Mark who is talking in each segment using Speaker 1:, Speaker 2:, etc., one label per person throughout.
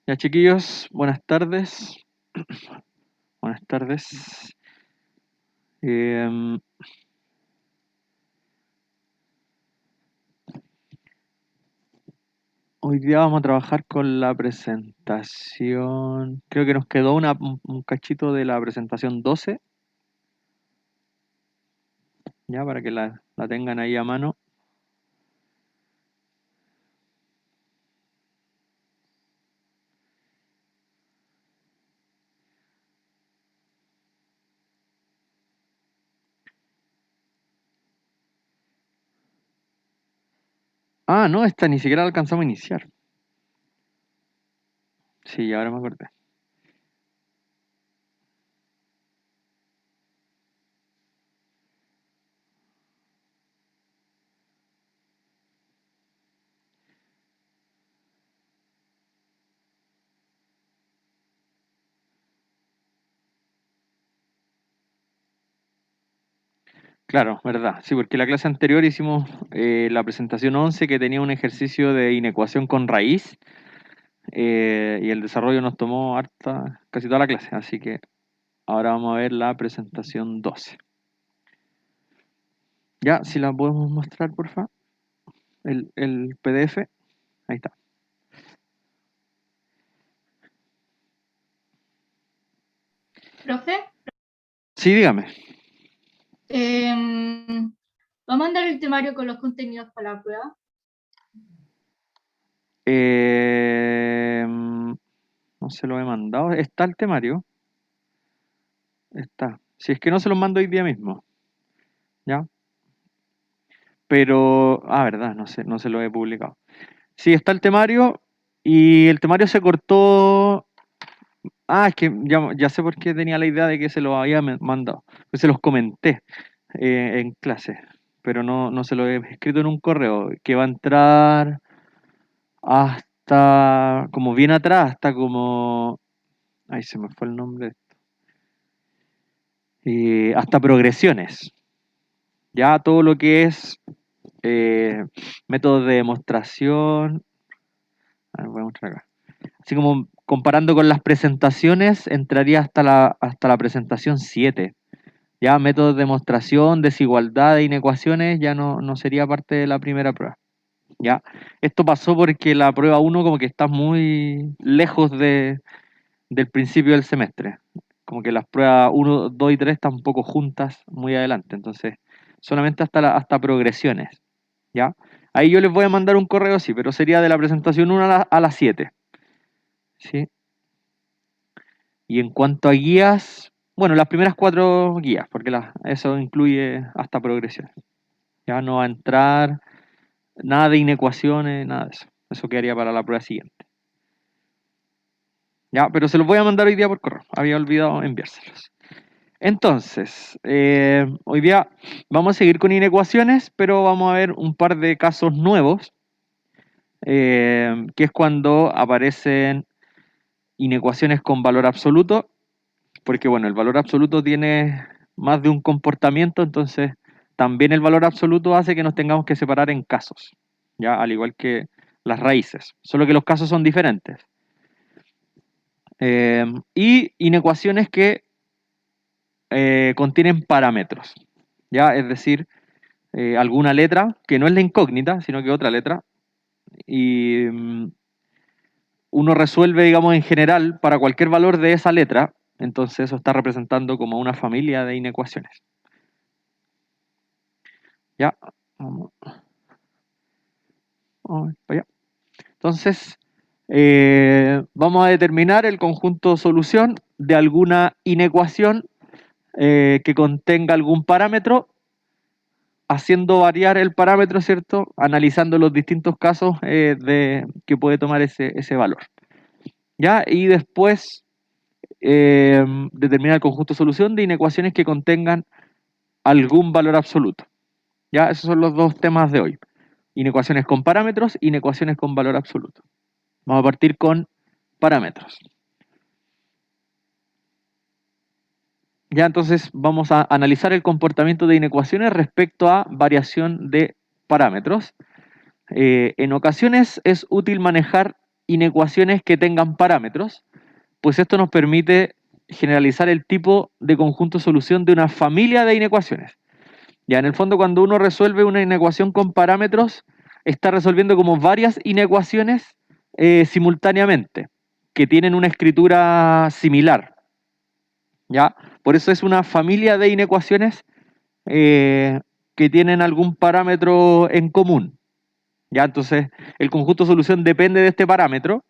Speaker 1: Ya, chiquillos, buenas tardes. Buenas tardes. Em, Hoy día vamos a trabajar con la presentación. Creo que nos quedó un cachito de la presentación 12, ya para que la tengan ahí a mano. Ah, no, esta ni siquiera la alcanzamos a iniciar. Sí, ahora me acordé. Claro, verdad. Sí, porque la clase anterior hicimos la presentación 11 que tenía un ejercicio de inecuación con raíz y el desarrollo nos tomó casi toda la clase, así que ahora vamos a ver la presentación 12. Ya, si la podemos mostrar, por favor. El PDF. Ahí está.
Speaker 2: Profe,
Speaker 1: Sí, dígame.
Speaker 2: ¿va a mandar el temario con los contenidos para la prueba?
Speaker 1: No se lo he mandado. Está el temario. Está. Si es que no se lo mando hoy día mismo. ¿Ya? Pero. Ah, verdad, no se lo he publicado. Sí, está el temario. Y el temario se cortó. Ah, es que ya sé por qué tenía la idea de que se lo había mandado. Pues se los comenté en clase. Pero no se lo he escrito en un correo. Que va a entrar hasta. Como bien atrás, hasta como. Ahí se me fue el nombre. Hasta progresiones. Ya todo lo que es eh, métodos de demostración. A ver, voy a mostrar acá. Así como comparando con las presentaciones, entraría hasta la presentación 7. Ya métodos de demostración, desigualdad e inecuaciones ya no sería parte de la primera prueba. Ya. Esto pasó porque la prueba 1 como que está muy lejos del principio del semestre. Como que las pruebas 1, 2 y 3 están un poco juntas muy adelante. Entonces, solamente hasta progresiones. ¿Ya? Ahí yo les voy a mandar un correo, sí, pero sería de la presentación 1 a las 7. ¿Sí? Y en cuanto a guías, bueno, las primeras 4 guías, porque eso incluye hasta progresiones. Ya no va a entrar nada de inecuaciones, nada de eso. Eso quedaría para la prueba siguiente. Ya, pero se los voy a mandar hoy día por correo. Había olvidado enviárselos. Entonces, hoy día vamos a seguir con inecuaciones, pero vamos a ver un par de casos nuevos, que es cuando aparecen inecuaciones con valor absoluto, porque bueno, el valor absoluto tiene más de un comportamiento, entonces también el valor absoluto hace que nos tengamos que separar en casos, ya, al igual que las raíces, solo que los casos son diferentes. Y inecuaciones que contienen parámetros, ya, es decir, alguna letra que no es la incógnita, sino que otra letra, y uno resuelve, digamos, en general para cualquier valor de esa letra, entonces eso está representando como una familia de inecuaciones. Ya, vamos, vamos para allá. Entonces, vamos a determinar el conjunto solución de alguna inecuación que contenga algún parámetro, haciendo variar el parámetro, ¿cierto? Analizando los distintos casos que puede tomar ese valor. ¿Ya? Y después determinar el conjunto solución de inecuaciones que contengan algún valor absoluto. ¿Ya? Esos son los dos temas de hoy. Inecuaciones con parámetros, inecuaciones con valor absoluto. Vamos a partir con parámetros. Ya entonces vamos a analizar el comportamiento de inecuaciones respecto a variación de parámetros. En ocasiones es útil manejar inecuaciones que tengan parámetros, pues esto nos permite generalizar el tipo de conjunto solución de una familia de inecuaciones. Ya, en el fondo, cuando uno resuelve una inecuación con parámetros, está resolviendo como varias inecuaciones simultáneamente, que tienen una escritura similar. ¿Ya? Por eso es una familia de inecuaciones que tienen algún parámetro en común. ¿Ya? Entonces, el conjunto de solución depende de este parámetro,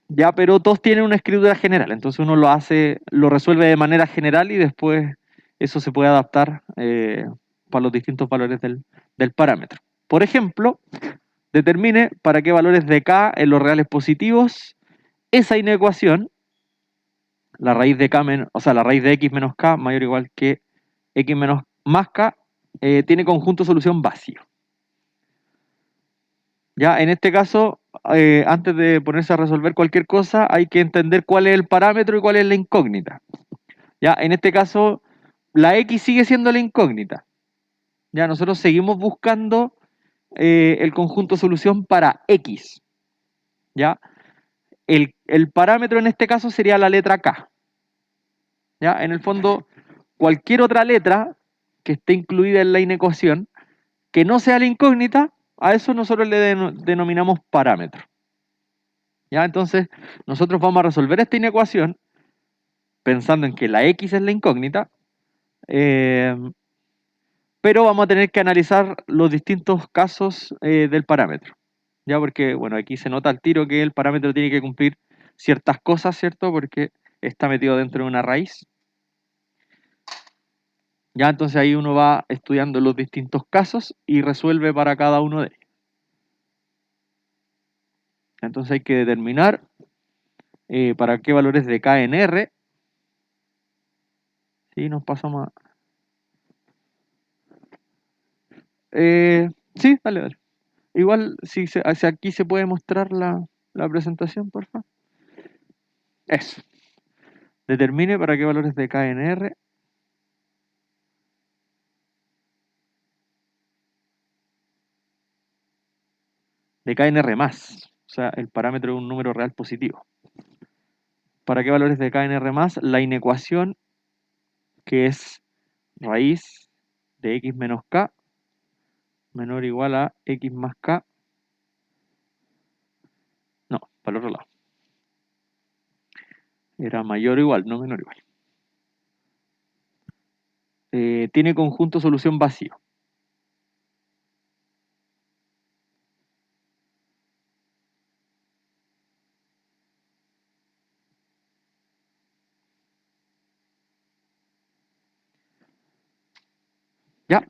Speaker 1: ¿ya? Pero todos tienen una escritura general. Entonces uno lo resuelve de manera general y después eso se puede adaptar para los distintos valores del parámetro. Por ejemplo, determine para qué valores de k en los reales positivos esa inecuación, la raíz de k o sea, la raíz de x menos k mayor o igual que x menos más k, tiene conjunto solución vacío. Ya, en este caso, antes de ponerse a resolver cualquier cosa, hay que entender cuál es el parámetro y cuál es la incógnita. Ya, en este caso, la x sigue siendo la incógnita. Ya, nosotros seguimos buscando el conjunto solución para x. Ya, el parámetro en este caso sería la letra k. Ya, en el fondo, cualquier otra letra que esté incluida en la inecuación que no sea la incógnita, a eso nosotros le denominamos parámetro. ¿Ya? Entonces, nosotros vamos a resolver esta inecuación pensando en que la x es la incógnita, eh, pero vamos a tener que analizar los distintos casos del parámetro. ¿Ya? Porque, bueno, aquí se nota al tiro que el parámetro tiene que cumplir ciertas cosas, ¿cierto? Porque está metido dentro de una raíz. Ya, entonces ahí uno va estudiando los distintos casos y resuelve para cada uno de ellos. Entonces hay que determinar para qué valores de k en R. Sí, nos pasamos a... sí, dale, dale. Igual, si aquí se puede mostrar la presentación, por favor. Eso. Determine para qué valores de k en R. De k en R más. O sea, el parámetro es un número real positivo. ¿Para qué valores de k en R más? La inecuación que es raíz de x menos k menor o igual a x más k. No, para el otro lado. Era mayor o igual, no menor o igual. Tiene conjunto solución vacío. ¿Ya?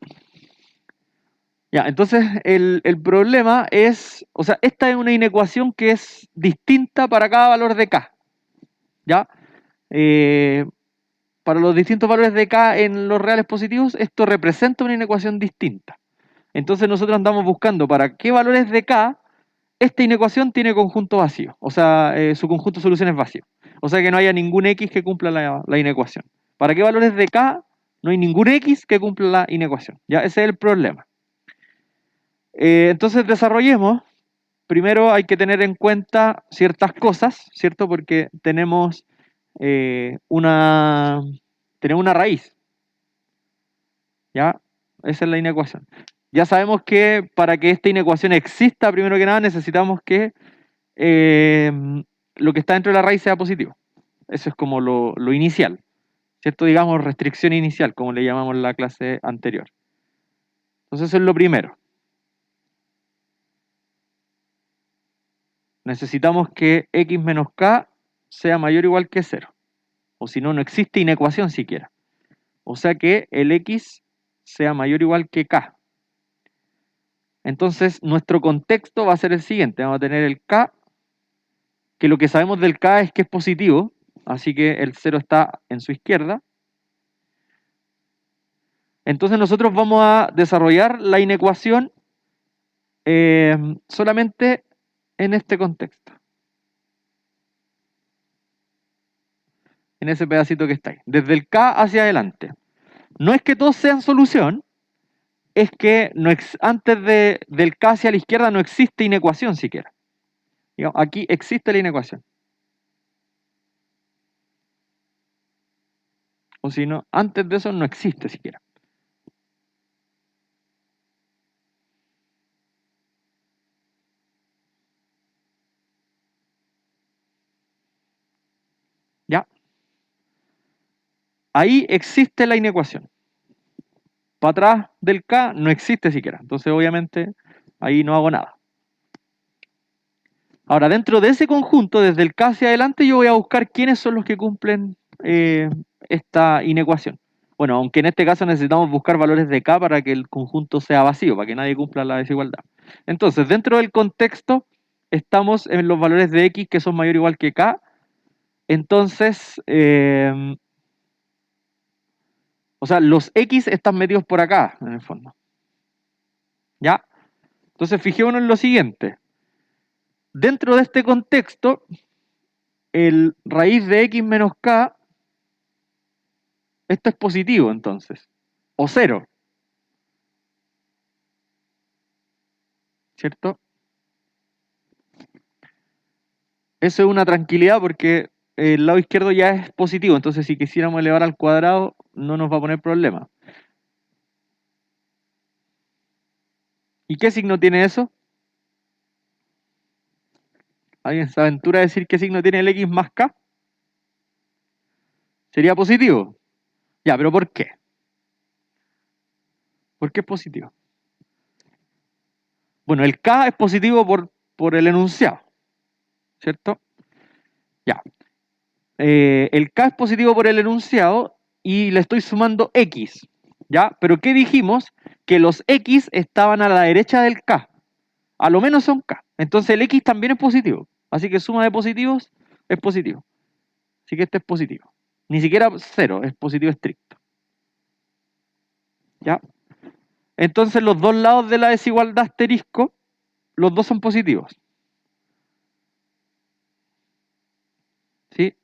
Speaker 1: Ya, entonces el problema es, o sea, esta es una inecuación que es distinta para cada valor de k. ¿Ya? Para los distintos valores de k en los reales positivos, esto representa una inecuación distinta. Entonces nosotros andamos buscando para qué valores de k esta inecuación tiene conjunto vacío. O sea, su conjunto de soluciones vacío. O sea que no haya ningún x que cumpla la inecuación. ¿Para qué valores de k no hay ningún x que cumpla la inecuación? ¿Ya? Ese es el problema. Entonces desarrollemos. Primero hay que tener en cuenta ciertas cosas, ¿cierto? Porque tenemos una raíz, ¿ya? Esa es la inecuación. Ya sabemos que para que esta inecuación exista, primero que nada, necesitamos que eh, lo que está dentro de la raíz sea positivo. Eso es como lo inicial, ¿cierto? Digamos, restricción inicial, como le llamamos en la clase anterior. Entonces, eso es lo primero. Necesitamos que x menos k sea mayor o igual que 0. O si no, no existe inecuación siquiera. O sea que el x sea mayor o igual que k. Entonces, nuestro contexto va a ser el siguiente. Vamos a tener el k, que lo que sabemos del k es que es positivo, así que el 0 está en su izquierda. Entonces nosotros vamos a desarrollar la inecuación solamente en este contexto. En ese pedacito que está ahí. Desde el k hacia adelante. No es que todos sean solución, es que antes del k hacia la izquierda no existe inecuación siquiera. Digamos, aquí existe la inecuación. O si no, antes de eso no existe siquiera. ¿Ya? Ahí existe la inecuación. Para atrás del K no existe siquiera. Entonces, obviamente, ahí no hago nada. Ahora, dentro de ese conjunto, desde el K hacia adelante, yo voy a buscar quiénes son los que cumplen esta inecuación. Bueno, aunque en este caso necesitamos buscar valores de K para que el conjunto sea vacío, para que nadie cumpla la desigualdad. Entonces, dentro del contexto, estamos en los valores de X que son mayor o igual que K. Entonces, o sea, los X están medidos por acá, en el fondo. ¿Ya? Entonces, fijémonos en lo siguiente. Dentro de este contexto, el raíz de X menos K, esto es positivo entonces, o cero, ¿cierto? Eso es una tranquilidad porque el lado izquierdo ya es positivo, entonces si quisiéramos elevar al cuadrado no nos va a poner problema. ¿Y qué signo tiene eso? ¿Alguien se aventura a decir qué signo tiene el X más K? ¿Sería positivo? Ya, pero ¿por qué? ¿Por qué es positivo? Bueno, el K es positivo por el enunciado, ¿cierto? Ya. El K es positivo por el enunciado y le estoy sumando X, ¿ya? Pero ¿qué dijimos? Que los X estaban a la derecha del K, a lo menos son K. Entonces el X también es positivo, así que suma de positivos es positivo. Así que este es positivo. Ni siquiera cero, es positivo estricto. ¿Ya? Entonces los dos lados de la desigualdad asterisco, los dos son positivos. ¿Sí?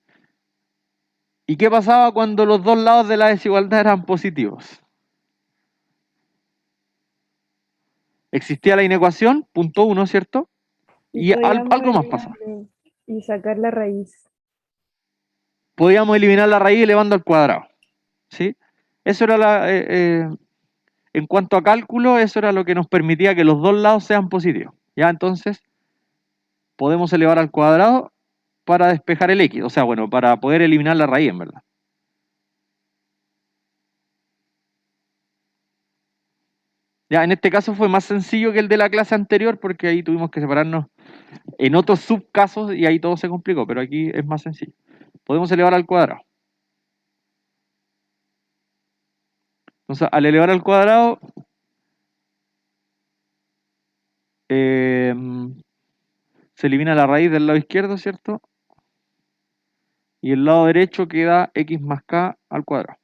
Speaker 1: ¿Y qué pasaba cuando los dos lados de la desigualdad eran positivos? Existía la inecuación, punto uno, ¿cierto?
Speaker 3: Y
Speaker 1: Y
Speaker 3: podíamos
Speaker 1: algo más pasa.
Speaker 3: eliminarle y sacar la raíz.
Speaker 1: Podíamos eliminar la raíz elevando al cuadrado. ¿Sí? Eso era en cuanto a cálculo, eso era lo que nos permitía que los dos lados sean positivos. Ya, entonces, podemos elevar al cuadrado para despejar el X. O sea, bueno, para poder eliminar la raíz, en verdad. Ya, en este caso fue más sencillo que el de la clase anterior porque ahí tuvimos que separarnos en otros subcasos y ahí todo se complicó, pero aquí es más sencillo. Podemos elevar al cuadrado. Entonces, al elevar al cuadrado, se elimina la raíz del lado izquierdo, ¿cierto? Y el lado derecho queda x más k al cuadrado.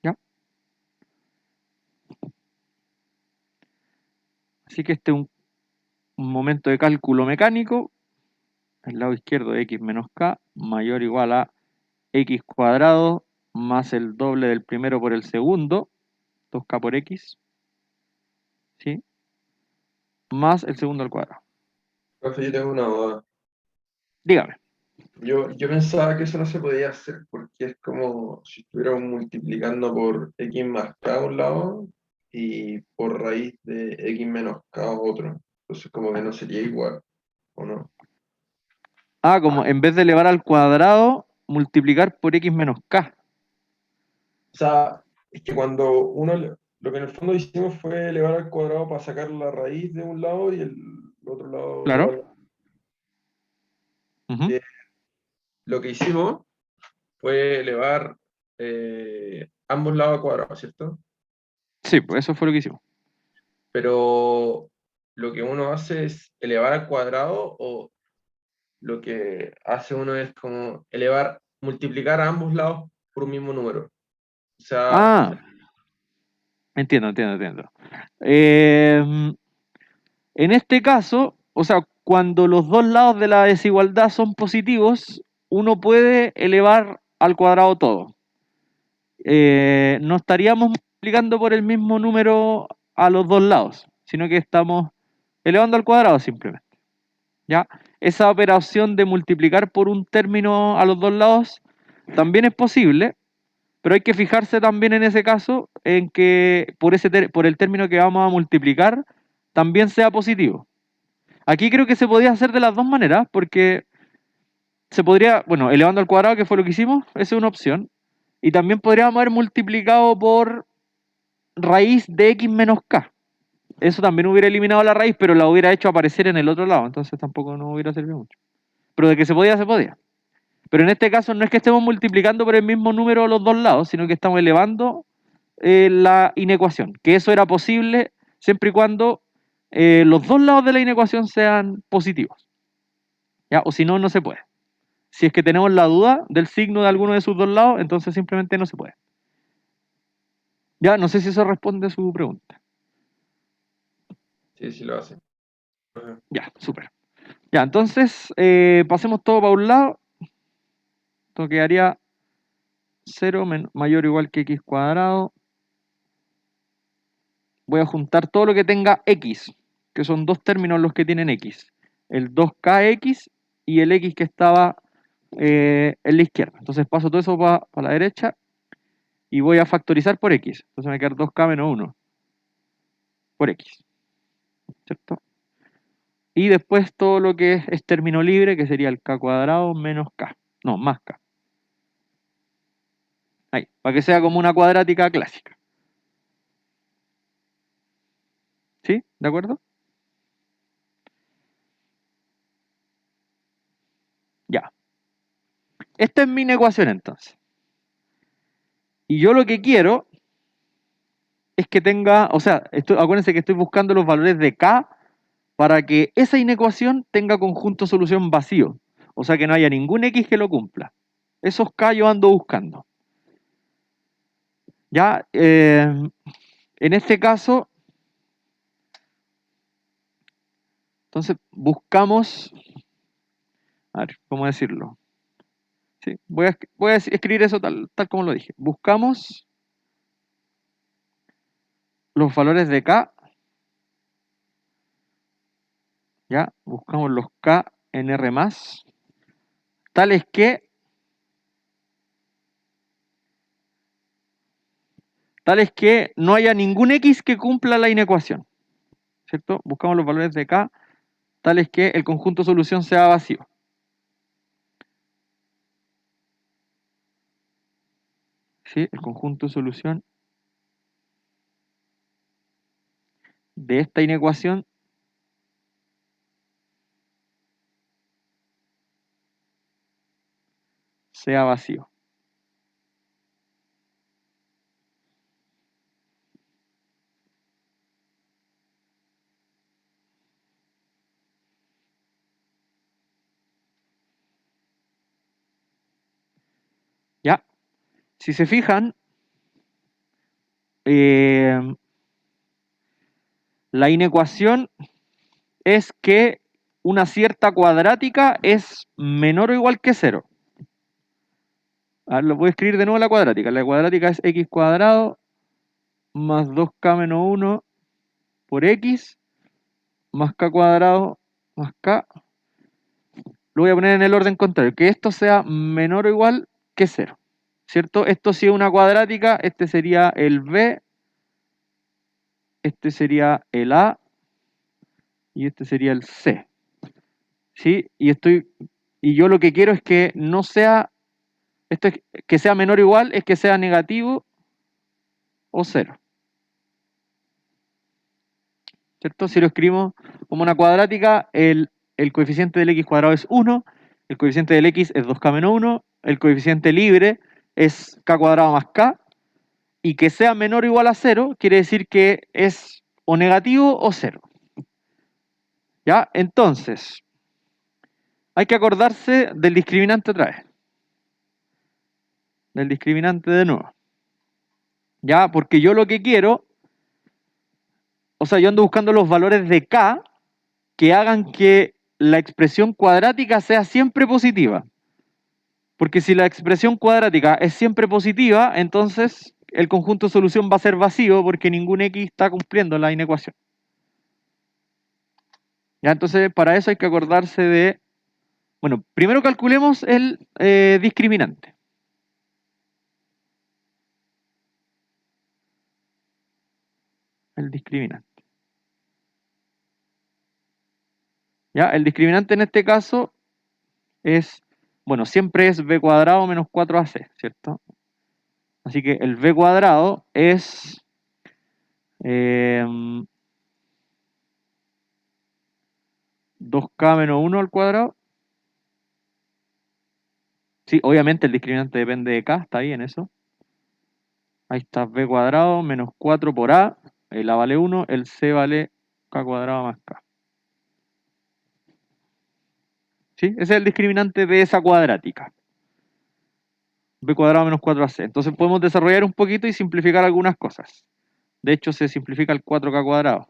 Speaker 1: ¿Ya? Así que este es un momento de cálculo mecánico. El lado izquierdo de x menos k mayor o igual a x cuadrado más el doble del primero por el segundo, 2k por x, ¿sí? Más el segundo al cuadrado.
Speaker 4: Profe, yo tengo una duda.
Speaker 1: Dígame.
Speaker 4: Yo pensaba que eso no se podía hacer porque es como si estuviéramos multiplicando por x más k a un lado y por raíz de x menos k a otro. Entonces como que no sería igual, ¿o no?
Speaker 1: Ah, como en vez de elevar al cuadrado, multiplicar por x menos k.
Speaker 4: O sea, es que cuando lo que en el fondo hicimos fue elevar al cuadrado para sacar la raíz de un lado y el otro lado
Speaker 1: Claro.
Speaker 4: elevar.
Speaker 1: Ujú.
Speaker 4: Lo que hicimos fue elevar ambos lados al cuadrado, ¿cierto?
Speaker 1: Sí, pues eso fue lo que hicimos.
Speaker 4: Pero lo que uno hace es elevar al cuadrado o lo que hace uno es como elevar, multiplicar a ambos lados por un mismo número. O sea,
Speaker 1: Ah, entiendo. En este caso, o sea, cuando los dos lados de la desigualdad son positivos, uno puede elevar al cuadrado todo. no estaríamos multiplicando por el mismo número a los dos lados, sino que estamos elevando al cuadrado simplemente. ¿Ya? Esa operación de multiplicar por un término a los dos lados también es posible, pero hay que fijarse también en ese caso en que por el término que vamos a multiplicar también sea positivo. Aquí creo que se podía hacer de las dos maneras, porque se podría, bueno, elevando al cuadrado, que fue lo que hicimos, esa es una opción, y también podríamos haber multiplicado por raíz de x menos k. Eso también hubiera eliminado la raíz, pero la hubiera hecho aparecer en el otro lado, entonces tampoco nos hubiera servido mucho. Pero de que se podía, se podía. Pero en este caso no es que estemos multiplicando por el mismo número a los dos lados, sino que estamos elevando la inecuación, que eso era posible siempre y cuando los dos lados de la inecuación sean positivos. ¿Ya? O si no, no se puede. Si es que tenemos la duda del signo de alguno de sus dos lados, entonces simplemente no se puede. Ya, no sé si eso responde a su pregunta.
Speaker 4: Sí, sí lo hace.
Speaker 1: Ya, súper. Ya, entonces pasemos todo para un lado. Esto quedaría 0 mayor o igual que x cuadrado. Voy a juntar todo lo que tenga x, que son dos términos los que tienen x. El 2kx y el x que estaba en la izquierda. Entonces paso todo eso para la derecha y voy a factorizar por x. Entonces me va a quedar 2k menos 1 por x. ¿Cierto? Y después todo lo que es término libre, que sería el k cuadrado menos k. No, más k. Ahí, para que sea como una cuadrática clásica. ¿Sí? ¿De acuerdo? Ya. Esta es mi inecuación entonces. Y yo lo que quiero es que tenga, o sea, acuérdense que estoy buscando los valores de k para que esa inecuación tenga conjunto solución vacío. O sea, que no haya ningún x que lo cumpla. Esos k yo ando buscando. Ya, en este caso, entonces buscamos, a ver, ¿cómo decirlo? Sí, voy a escribir eso tal como lo dije. Buscamos los valores de k, ya, buscamos los k en R+, tales que no haya ningún x que cumpla la inecuación, ¿cierto? Buscamos los valores de k tales que el conjunto solución sea vacío. ¿Sí? El conjunto solución de esta inecuación sea vacío. ¿Ya? Si se fijan, la inecuación es que una cierta cuadrática es menor o igual que 0. A ver, lo voy a escribir de nuevo la cuadrática. La cuadrática es x cuadrado más 2k menos 1 por x más k cuadrado más k. Lo voy a poner en el orden contrario, que esto sea menor o igual que 0. ¿Cierto? Esto sí es una cuadrática, este sería el b, este sería el a y este sería el c. ¿Sí? Y yo lo que quiero es que no sea, que sea menor o igual, es que sea negativo o 0. ¿Cierto? Si lo escribimos como una cuadrática, el coeficiente del x cuadrado es 1, el coeficiente del x es 2k menos 1, el coeficiente libre es k cuadrado más k, y que sea menor o igual a 0 quiere decir que es o negativo o 0. ¿Ya? Entonces, hay que acordarse del discriminante otra vez. Del discriminante de nuevo. ¿Ya? Porque yo lo que quiero, o sea, yo ando buscando los valores de k que hagan que la expresión cuadrática sea siempre positiva. Porque si la expresión cuadrática es siempre positiva, entonces el conjunto de solución va a ser vacío porque ningún x está cumpliendo la inecuación. Ya, entonces para eso hay que acordarse de... Bueno, primero calculemos el discriminante. El discriminante. Ya, el discriminante en este caso es, bueno, siempre es b cuadrado menos 4ac, ¿cierto? Así que el b cuadrado es 2k menos 1 al cuadrado. Sí, obviamente el discriminante depende de k, está bien eso. Ahí está b cuadrado menos 4 por a, el a vale 1, el c vale k cuadrado más k. ¿Sí? Ese es el discriminante de esa cuadrática. B cuadrado menos 4ac. Entonces podemos desarrollar un poquito y simplificar algunas cosas. De hecho, se simplifica el 4k cuadrado.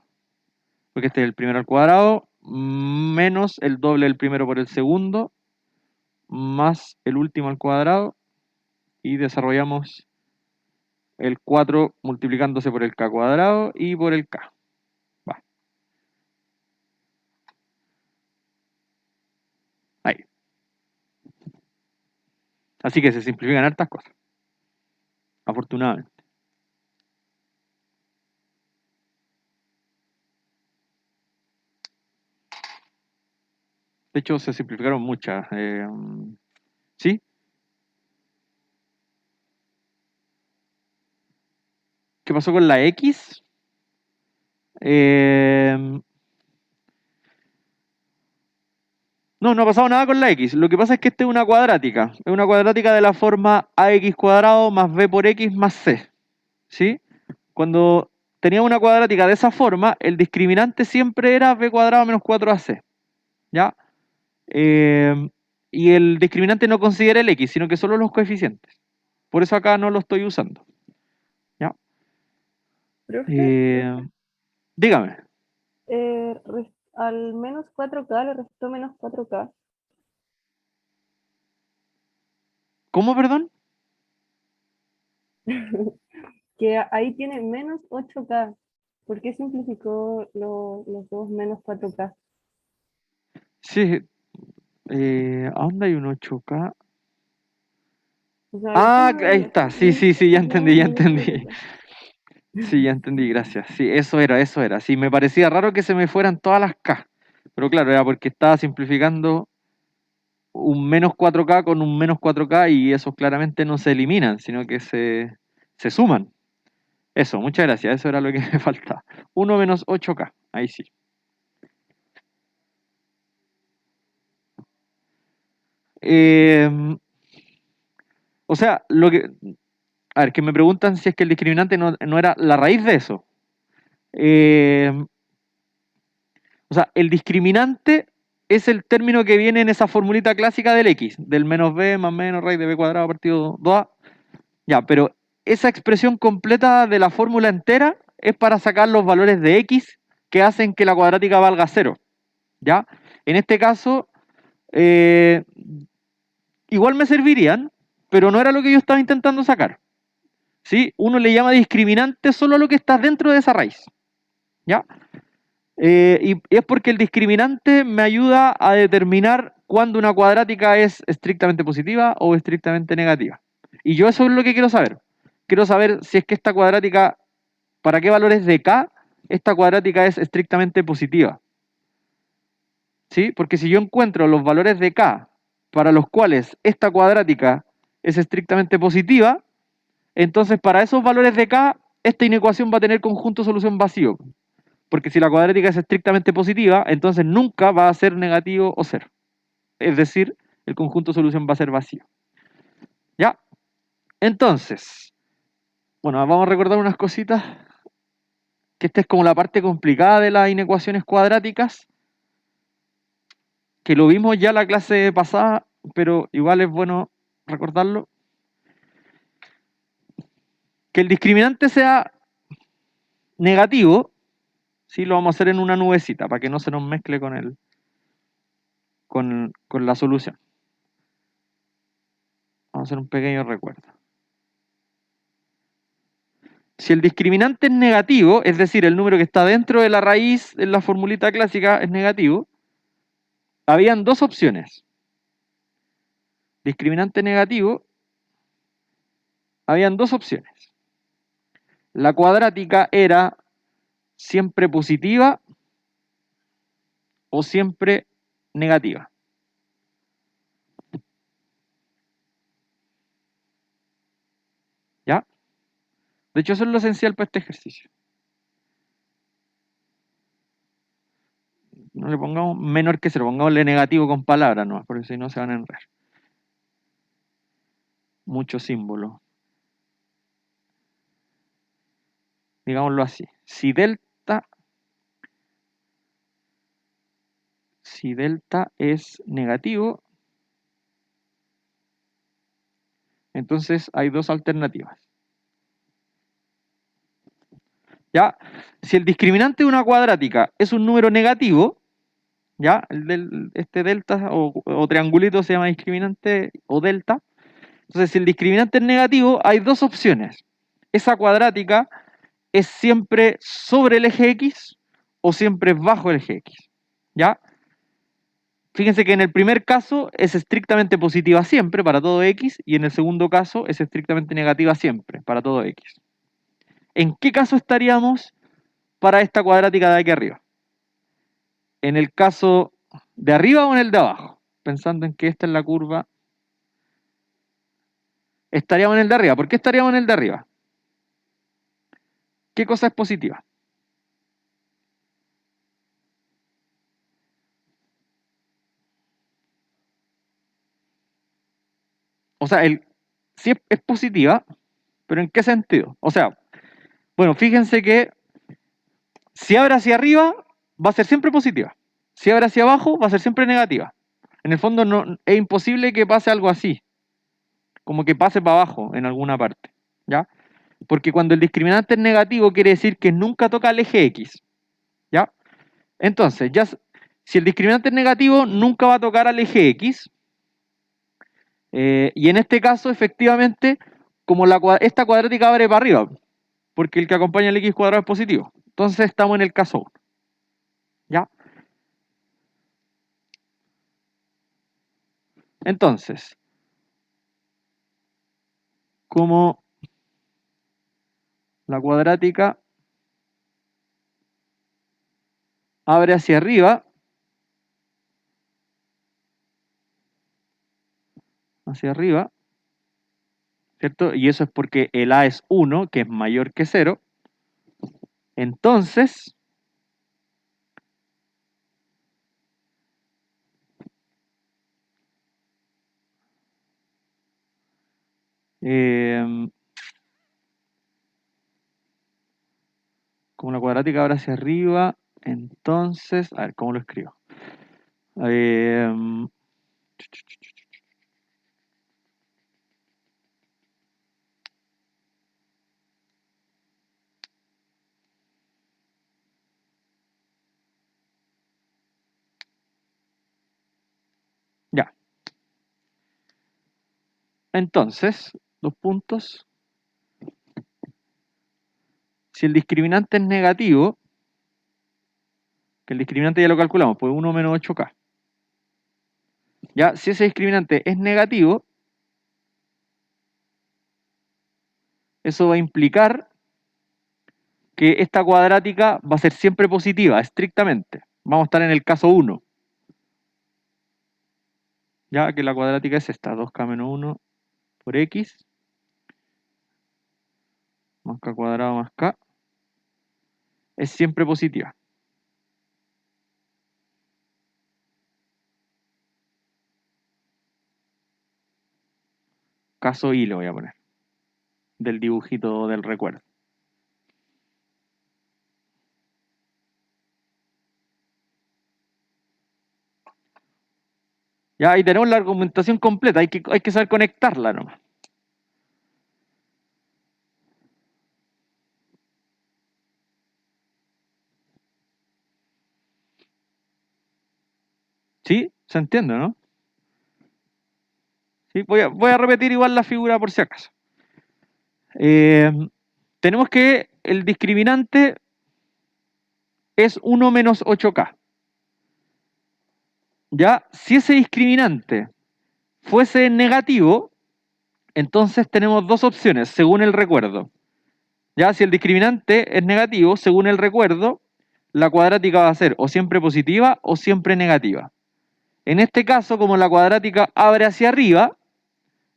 Speaker 1: Porque este es el primero al cuadrado, menos el doble del primero por el segundo, más el último al cuadrado. Y desarrollamos el 4 multiplicándose por el k cuadrado y por el k. Va. Ahí. Así que se simplifican hartas cosas. Afortunadamente. De hecho, se simplificaron muchas. ¿Sí? ¿Qué pasó con la X? No, no ha pasado nada con la X. Lo que pasa es que esta es una cuadrática. Es una cuadrática de la forma ax cuadrado más b por x más c. ¿Sí? Cuando tenía una cuadrática de esa forma, el discriminante siempre era b cuadrado menos 4ac. ¿Ya? Y el discriminante no considera el x, sino que solo los coeficientes. Por eso acá no lo estoy usando. ¿Ya?
Speaker 3: Profe,
Speaker 1: Dígame.
Speaker 3: al menos 4K le restó menos 4K.
Speaker 1: ¿Cómo, perdón?
Speaker 3: Que ahí tiene menos 8K. ¿Por qué simplificó los dos menos 4K?
Speaker 1: Sí. ¿A dónde hay un 8K?
Speaker 3: O sea,
Speaker 1: Ah,
Speaker 3: último
Speaker 1: ahí está. Sí, sí, sí, ya entendí, ya entendí. Sí, ya entendí, gracias. Sí, eso era, eso era. Sí, me parecía raro que se me fueran todas las K. Pero claro, era porque estaba simplificando un menos 4K con un menos 4K y esos claramente no se eliminan, sino que se suman. Eso, muchas gracias. Eso era lo que me faltaba. 1 menos 8K. Ahí sí. O sea, lo que... A ver, que me preguntan si es que el discriminante no era la raíz de eso. O sea, el discriminante es el término que viene en esa formulita clásica del x, del menos b más menos raíz de b cuadrado partido 2a. Ya, pero esa expresión completa de la fórmula entera es para sacar los valores de x que hacen que la cuadrática valga 0. ¿Ya? En este caso, igual me servirían, pero no era lo que yo estaba intentando sacar. ¿Sí? Uno le llama discriminante solo a lo que está dentro de esa raíz. ¿Ya? Y es porque el discriminante me ayuda a determinar cuándo una cuadrática es estrictamente positiva o estrictamente negativa. Y yo eso es lo que quiero saber. Quiero saber si es que esta cuadrática, para qué valores de k, esta cuadrática es estrictamente positiva. ¿Sí? Porque si yo encuentro los valores de k para los cuales esta cuadrática es estrictamente positiva, entonces para esos valores de k, esta inecuación va a tener conjunto solución vacío. Porque si la cuadrática es estrictamente positiva, entonces nunca va a ser negativo o cero. Es decir, el conjunto de solución va a ser vacío. ¿Ya? Entonces, bueno, vamos a recordar unas cositas. Que esta es como la parte complicada de las inecuaciones cuadráticas. Que lo vimos ya en la clase pasada, pero igual es bueno recordarlo. Que el discriminante sea negativo, ¿sí? Lo vamos a hacer en una nubecita para que no se nos mezcle con la solución. Vamos a hacer un pequeño recuerdo. Si el discriminante es negativo, es decir, el número que está dentro de la raíz en la formulita clásica es negativo, habían dos opciones. Discriminante negativo, habían dos opciones. La cuadrática era siempre positiva o siempre negativa. ¿Ya? De hecho, eso es lo esencial para este ejercicio. No le pongamos menor que cero, pongámosle negativo con palabras, no, porque si no se van a enredar. Muchos símbolos. Digámoslo así. Si delta es negativo, entonces hay dos alternativas. ¿Ya? Si el discriminante de una cuadrática es un número negativo, ¿ya? Este delta o triangulito se llama discriminante o delta. Entonces, si el discriminante es negativo, hay dos opciones. Esa cuadrática es siempre sobre el eje X o siempre bajo el eje X. ¿Ya? Fíjense que en el primer caso es estrictamente positiva siempre para todo X y en el segundo caso es estrictamente negativa siempre para todo X. ¿En qué caso estaríamos para esta cuadrática de aquí arriba? ¿En el caso de arriba o en el de abajo? Pensando en que esta es la curva. Estaríamos en el de arriba. ¿Por qué estaríamos en el de arriba? ¿Qué cosa es positiva? O sea, sí es positiva, pero ¿en qué sentido? O sea, bueno, fíjense que si abre hacia arriba, va a ser siempre positiva. Si abre hacia abajo, va a ser siempre negativa. En el fondo no, es imposible que pase algo así, como que pase para abajo en alguna parte, ¿ya? Porque cuando el discriminante es negativo quiere decir que nunca toca el eje X, ¿ya? Entonces, si el discriminante es negativo, nunca va a tocar al eje X. Y en este caso, efectivamente, como esta cuadrática abre para arriba, porque el que acompaña al X cuadrado es positivo. Entonces estamos en el caso 1. ¿Ya? Entonces, como la cuadrática abre hacia arriba, ¿cierto? Y eso es porque el A es 1, que es mayor que 0. Entonces, como la cuadrática abre hacia arriba, entonces, a ver, ¿cómo lo escribo? Eh, ya. Entonces, dos puntos. Si el discriminante es negativo, que el discriminante ya lo calculamos, pues 1 menos 8K. Ya, si ese discriminante es negativo, eso va a implicar que esta cuadrática va a ser siempre positiva, estrictamente. Vamos a estar en el caso 1. Ya que la cuadrática es esta, 2K menos 1 por X, más K cuadrado más K, es siempre positiva. Caso I le voy a poner, del dibujito del recuerdo. Ya ahí tenemos la argumentación completa, hay que saber conectarla nomás. ¿Sí? ¿Se entiende, no? ¿Sí? Voy a repetir igual la figura por si acaso. Tenemos que el discriminante es 1 menos 8K. Ya, si ese discriminante fuese negativo, entonces tenemos dos opciones según el recuerdo. Ya, si el discriminante es negativo, según el recuerdo, la cuadrática va a ser o siempre positiva o siempre negativa. En este caso, como la cuadrática abre hacia arriba,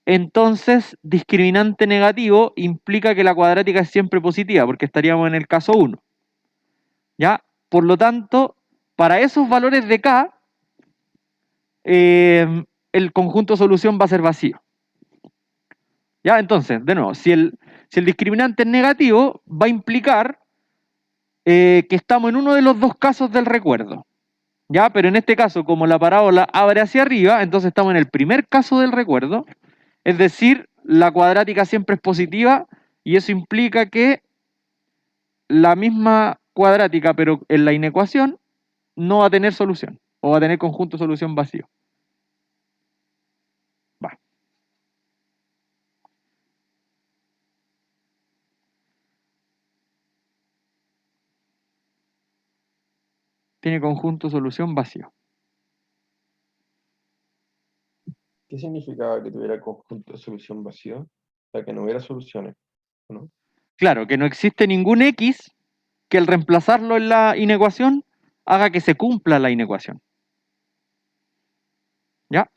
Speaker 1: entonces discriminante negativo implica que la cuadrática es siempre positiva, porque estaríamos en el caso 1. ¿Ya? Por lo tanto, para esos valores de K, el conjunto solución va a ser vacío. ¿Ya? Entonces, de nuevo, si el discriminante es negativo, va a implicar que estamos en uno de los dos casos del recuerdo. ¿Ya? Pero en este caso, como la parábola abre hacia arriba, entonces estamos en el primer caso del recuerdo, es decir, la cuadrática siempre es positiva y eso implica que la misma cuadrática, pero en la inecuación, no va a tener solución o va a tener conjunto solución vacío. Va. Tiene conjunto solución vacío.
Speaker 4: ¿Qué significaba que tuviera conjunto de solución vacío? O sea, que no hubiera soluciones, ¿no?
Speaker 1: Claro, que no existe ningún X que al reemplazarlo en la inecuación haga que se cumpla la inecuación. ¿Ya?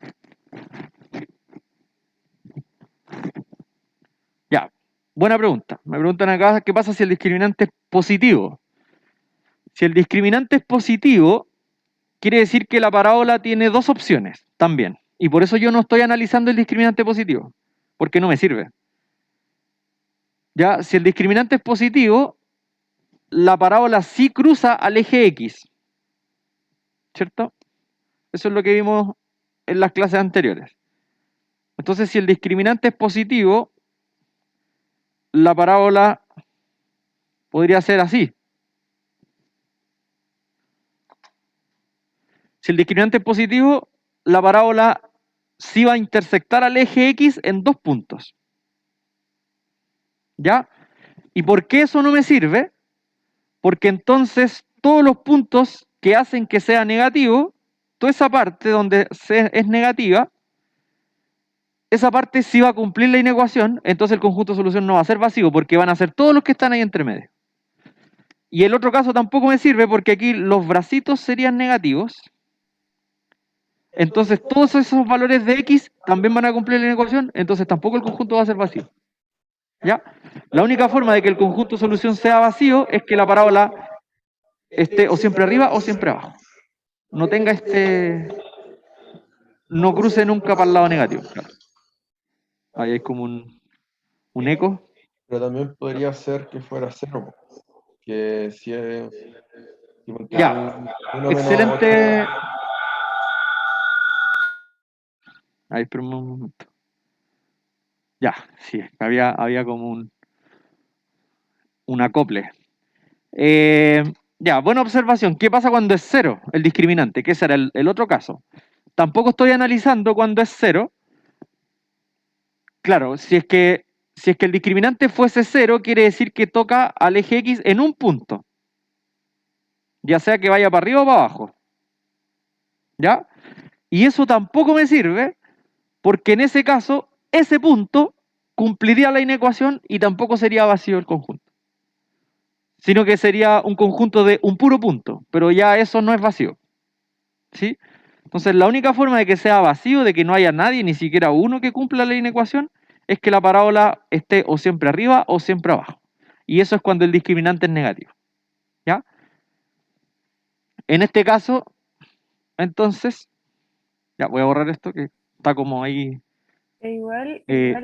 Speaker 1: Ya. Buena pregunta. Me preguntan acá, ¿qué pasa si el discriminante es positivo? Si el discriminante es positivo, quiere decir que la parábola tiene dos opciones también. Y por eso yo no estoy analizando el discriminante positivo, porque no me sirve. Ya, si el discriminante es positivo, la parábola sí cruza al eje X. ¿Cierto? Eso es lo que vimos en las clases anteriores. Entonces, si el discriminante es positivo, la parábola podría ser así. Si el discriminante es positivo, la parábola sí va a intersectar al eje X en dos puntos. ¿Ya? ¿Y por qué eso no me sirve? Porque entonces todos los puntos que hacen que sea negativo, toda esa parte donde es negativa, esa parte sí va a cumplir la inecuación, entonces el conjunto de solución no va a ser vacío, porque van a ser todos los que están ahí entre medio. Y el otro caso tampoco me sirve porque aquí los bracitos serían negativos. Entonces todos esos valores de X también van a cumplir la inecuación, entonces tampoco el conjunto va a ser vacío. ¿Ya? La única forma de que el conjunto de solución sea vacío es que la parábola esté o siempre arriba o siempre abajo. No tenga no cruce nunca para el lado negativo. Claro. Ahí hay como un eco.
Speaker 4: Pero también podría ser que fuera cero, que si es...
Speaker 1: Ya,
Speaker 4: uno menos
Speaker 1: excelente.
Speaker 4: 8K,
Speaker 1: Ahí, espera un momento. Ya, sí, había como un acople. Ya, buena observación. ¿Qué pasa cuando es cero el discriminante? Que será el otro caso. Tampoco estoy analizando cuando es cero. Claro, si es que el discriminante fuese cero, quiere decir que toca al eje X en un punto. Ya sea que vaya para arriba o para abajo. ¿Ya? Y eso tampoco me sirve porque en ese caso, ese punto cumpliría la inecuación y tampoco sería vacío el conjunto. Sino que sería un conjunto de un puro punto, pero ya eso no es vacío. ¿Sí? Entonces, la única forma de que sea vacío, de que no haya nadie, ni siquiera uno que cumpla la inecuación, es que la parábola esté o siempre arriba o siempre abajo. Y eso es cuando el discriminante es negativo. ¿Ya? En este caso, entonces, ya voy a borrar esto que está como ahí.
Speaker 3: E igual
Speaker 1: eh,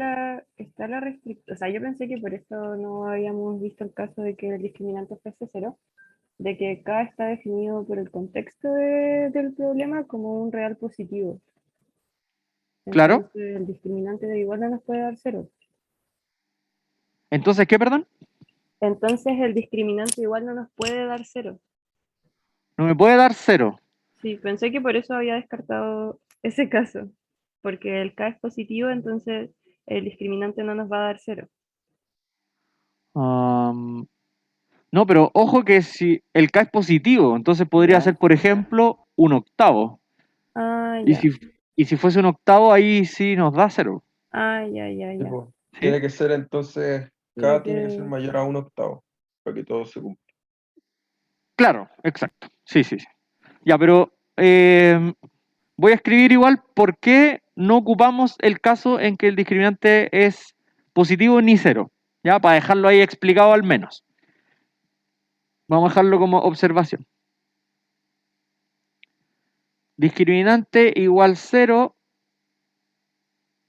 Speaker 3: está la restricción. O sea, yo pensé que por eso no habíamos visto el caso de que el discriminante fuese cero, de que K está definido por el contexto del problema como un real positivo.
Speaker 1: claro.
Speaker 3: Entonces, el discriminante de igual no nos puede dar cero.
Speaker 1: Entonces, ¿qué, perdón?
Speaker 3: Entonces, el discriminante igual no nos puede dar cero.
Speaker 1: No me puede dar cero.
Speaker 3: Sí, pensé que por eso había descartado ese caso. porque el K es positivo, entonces el discriminante no nos va a dar 0.
Speaker 1: No, pero ojo que si el K es positivo, entonces podría
Speaker 3: ¿Ya?
Speaker 1: ser, por ejemplo, un octavo.
Speaker 3: Ah,
Speaker 1: Y
Speaker 3: ya.
Speaker 1: si fuese un octavo, ahí sí nos da 0.
Speaker 3: Ah, ya, ya, ya.
Speaker 4: Tipo,
Speaker 1: ¿Sí?
Speaker 4: tiene que ser entonces,
Speaker 3: Tiene
Speaker 4: K tiene que ser
Speaker 3: que...
Speaker 4: mayor a un octavo para que todo se cumpla.
Speaker 1: Claro, exacto. Sí, sí, sí. Ya, pero voy a escribir igual por qué no ocupamos el caso en que el discriminante es positivo ni 0. Ya, para dejarlo ahí explicado al menos. Vamos a dejarlo como observación. Discriminante igual 0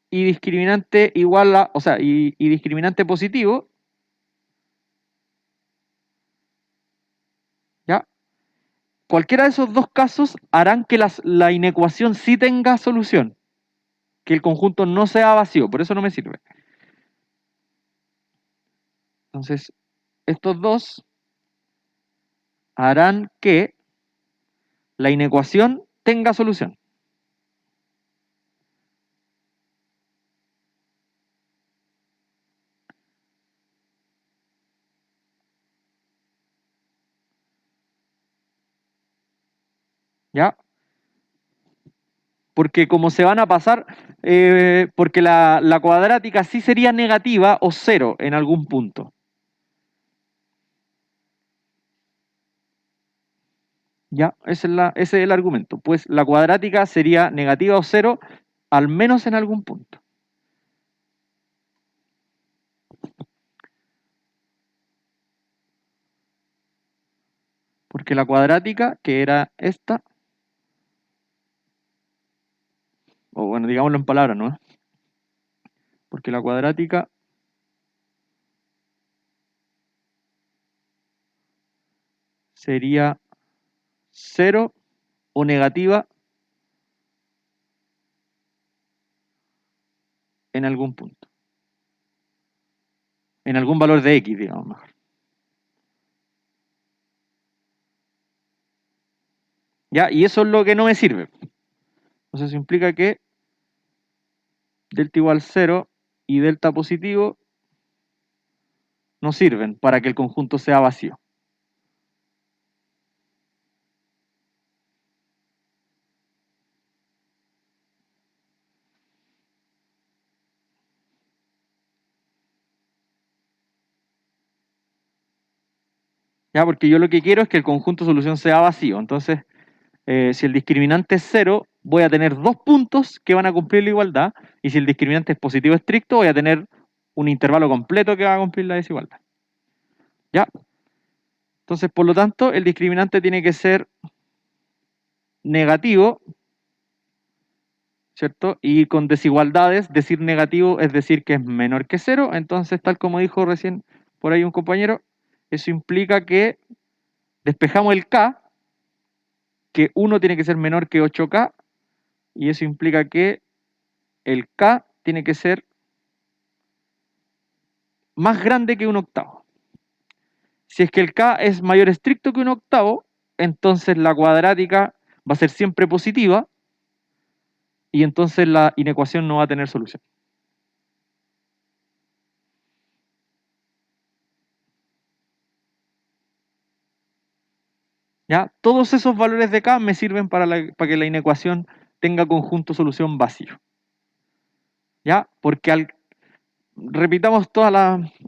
Speaker 1: y discriminante igual a, o sea, y discriminante positivo, ¿ya? Cualquiera de esos dos casos harán que la inecuación sí tenga solución, que el conjunto no sea vacío, por eso no me sirve. Entonces, estos dos harán que la inecuación tenga solución. ¿Ya? Porque como se van a pasar, porque la cuadrática sí sería negativa o 0 en algún punto. ¿Ya? Ese es el argumento. Pues la cuadrática sería negativa o 0 al menos en algún punto. Porque la cuadrática, que era esta, o bueno, digámoslo en palabras, ¿no? Porque la cuadrática sería 0 o negativa en algún punto. En algún valor de x, digamos mejor. ¿Ya? Y eso es lo que no me sirve. Entonces eso implica que delta igual 0 y delta positivo no sirven para que el conjunto sea vacío. ¿Ya? Porque yo lo que quiero es que el conjunto de solución sea vacío. Entonces, si el discriminante es 0, voy a tener dos puntos que van a cumplir la igualdad. Y si el discriminante es positivo estricto, voy a tener un intervalo completo que va a cumplir la desigualdad. ¿Ya? Entonces, por lo tanto, el discriminante tiene que ser negativo, ¿cierto? Y con desigualdades, decir negativo es decir que es menor que 0. Entonces, tal como dijo recién por ahí un compañero, eso implica que despejamos el K, que 1 tiene que ser menor que 8K, y eso implica que el K tiene que ser más grande que un octavo. Si es que el K es mayor estricto que un octavo, entonces la cuadrática va a ser siempre positiva y entonces la inecuación no va a tener solución. ¿Ya? Todos esos valores de K me sirven para que la inecuación tenga conjunto solución vacío. ¿Ya? Porque repitamos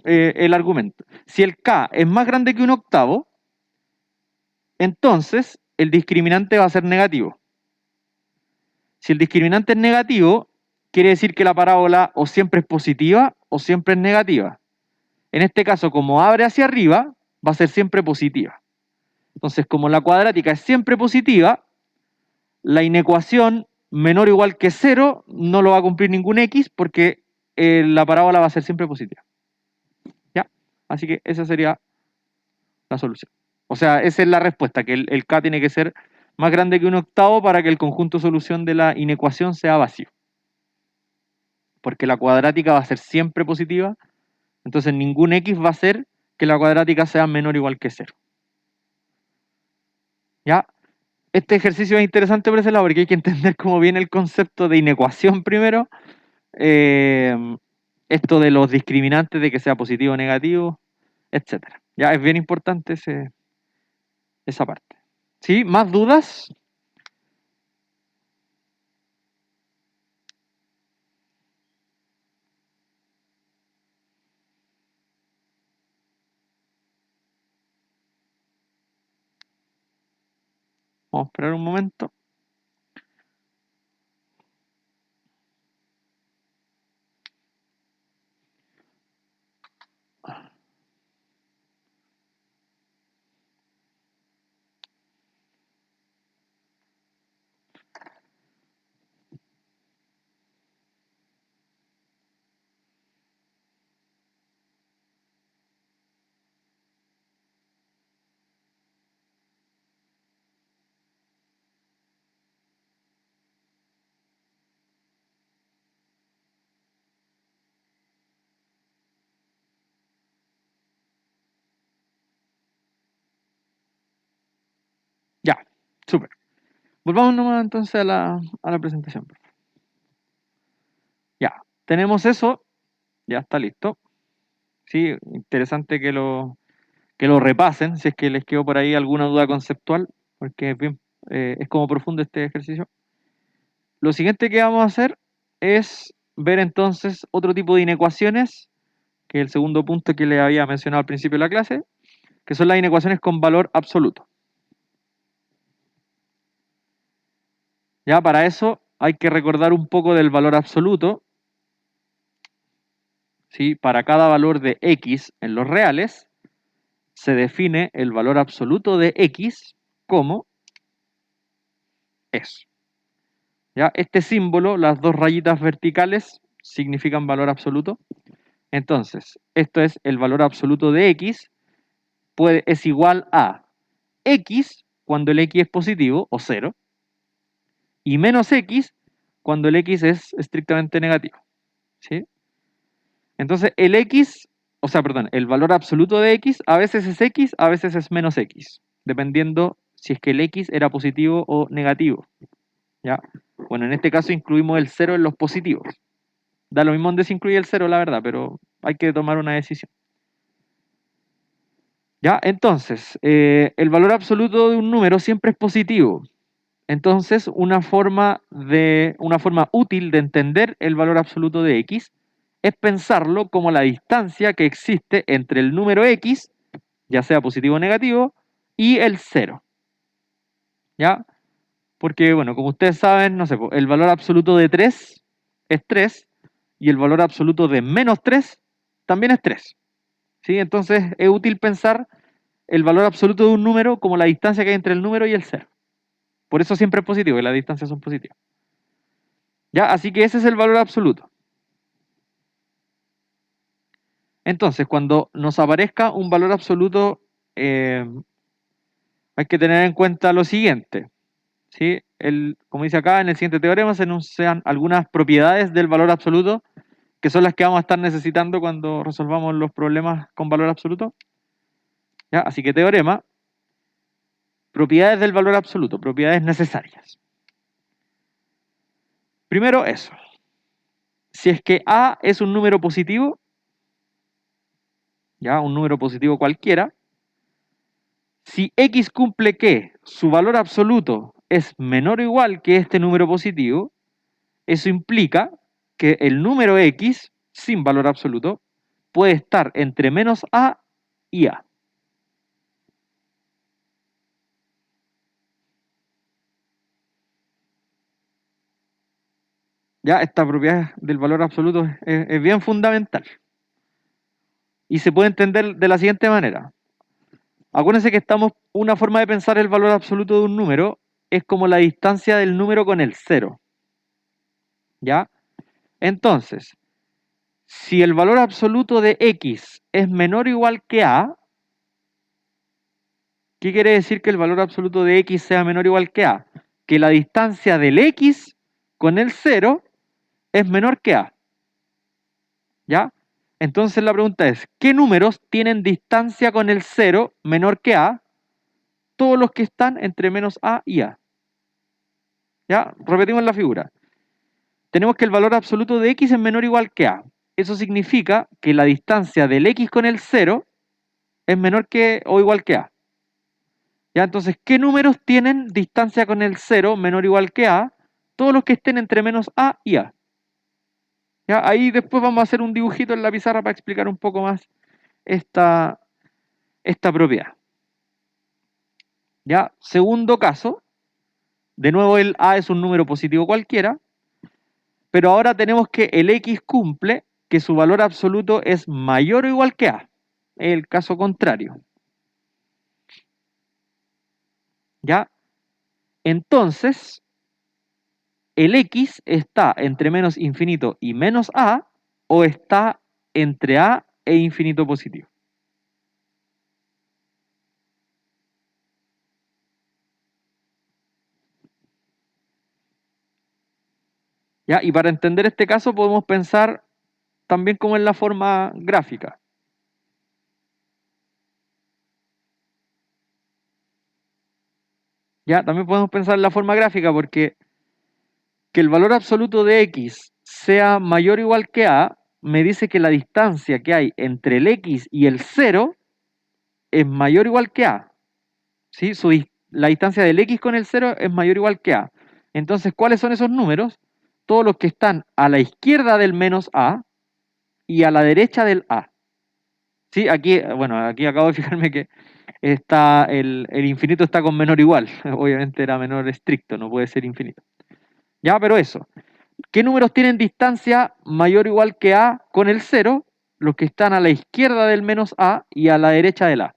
Speaker 1: el argumento. Si el K es más grande que un octavo, entonces el discriminante va a ser negativo. Si el discriminante es negativo, quiere decir que la parábola o siempre es positiva o siempre es negativa. En este caso, como abre hacia arriba, va a ser siempre positiva. Entonces, como la cuadrática es siempre positiva, la inecuación menor o igual que 0 no lo va a cumplir ningún x porque la parábola va a ser siempre positiva. ¿Ya? Así que esa sería la solución. O sea, esa es la respuesta, que el k tiene que ser más grande que un octavo para que el conjunto solución de la inecuación sea vacío. Porque la cuadrática va a ser siempre positiva, entonces ningún x va a hacer que la cuadrática sea menor o igual que 0. ¿Ya? este ejercicio es interesante por ese lado, porque hay que entender cómo viene el concepto de inecuación primero. Esto de los discriminantes, de que sea positivo o negativo, etcétera. Ya es bien importante esa parte. ¿Sí? ¿Más dudas? Vamos a esperar un momento. Ya, súper. Volvamos nomás entonces a la presentación. Ya, tenemos eso, ya está listo. Sí, interesante que lo repasen, si es que les quedó por ahí alguna duda conceptual, porque es como profundo este ejercicio. Lo siguiente que vamos a hacer es ver entonces otro tipo de inecuaciones, que es el segundo punto que les había mencionado al principio de la clase, que son las inecuaciones con valor absoluto. Ya para eso hay que recordar un poco del valor absoluto. ¿Sí? Para cada valor de x en los reales, se define el valor absoluto de x como eso. ¿Ya? Este símbolo, las dos rayitas verticales, significan valor absoluto. Entonces, esto es el valor absoluto de x, es igual a x cuando el x es positivo o 0, y menos x cuando el x es estrictamente negativo. ¿Sí? Entonces, el valor absoluto de x a veces es x, a veces es menos x, dependiendo si es que el x era positivo o negativo. ¿Ya? Bueno, en este caso incluimos el 0 en los positivos. Da lo mismo donde se incluye el 0, la verdad, pero hay que tomar una decisión. ¿Ya? Entonces, el valor absoluto de un número siempre es positivo. Entonces, una forma útil de entender el valor absoluto de x es pensarlo como la distancia que existe entre el número x, ya sea positivo o negativo, y el 0. ¿Ya? Porque, bueno, como ustedes saben, no sé, el valor absoluto de 3 es 3 y el valor absoluto de menos 3 también es 3. ¿Sí? Entonces, es útil pensar el valor absoluto de un número como la distancia que hay entre el número y el 0. Por eso siempre es positivo, y las distancias son positivas. ¿Ya? Así que ese es el valor absoluto. Entonces, cuando nos aparezca un valor absoluto, hay que tener en cuenta lo siguiente. ¿Sí? Como dice acá, en el siguiente teorema se enuncian algunas propiedades del valor absoluto, que son las que vamos a estar necesitando cuando resolvamos los problemas con valor absoluto. ¿Ya? Así que teorema, propiedades del valor absoluto, propiedades necesarias. Primero eso. Si es que A es un número positivo, ya un número positivo cualquiera, si x cumple que su valor absoluto es menor o igual que este número positivo, eso implica que el número x, sin valor absoluto, puede estar entre menos a y a. Ya esta propiedad del valor absoluto es bien fundamental. Y se puede entender de la siguiente manera. Acuérdense que una forma de pensar el valor absoluto de un número es como la distancia del número con el 0. ¿Ya? Entonces, si el valor absoluto de x es menor o igual que a, ¿qué quiere decir que el valor absoluto de x sea menor o igual que a? Que la distancia del x con el 0 es menor que a. ¿Ya? Entonces la pregunta es, ¿qué números tienen distancia con el 0 menor que a? Todos los que están entre menos a y a. Ya, repetimos la figura. Tenemos que el valor absoluto de x es menor o igual que a. Eso significa que la distancia del x con el 0 es menor que o igual que a. Ya, entonces, ¿qué números tienen distancia con el 0 menor o igual que a? Todos los que estén entre menos a y a. Ya, ahí después vamos a hacer un dibujito en la pizarra para explicar un poco más esta propiedad. Ya, segundo caso, de nuevo el a es un número positivo cualquiera, pero ahora tenemos que el x cumple que su valor absoluto es mayor o igual que a. Es el caso contrario. ¿Ya? Entonces, el x está entre menos infinito y menos a, o está entre a e infinito positivo. ¿Ya? Y para entender este caso podemos pensar también como en la forma gráfica. ¿Ya? También podemos pensar en la forma gráfica porque que el valor absoluto de x sea mayor o igual que a me dice que la distancia que hay entre el x y el 0 es mayor o igual que a. ¿Sí? La distancia del x con el 0 es mayor o igual que a. Entonces, ¿cuáles son esos números? Todos los que están a la izquierda del menos a y a la derecha del a. ¿Sí? Aquí, bueno, aquí acabo de fijarme que está el infinito está con menor o igual. Obviamente era menor estricto, no puede ser infinito. Ya, pero eso. ¿Qué números tienen distancia mayor o igual que a con el 0? Los que están a la izquierda del menos a y a la derecha del a.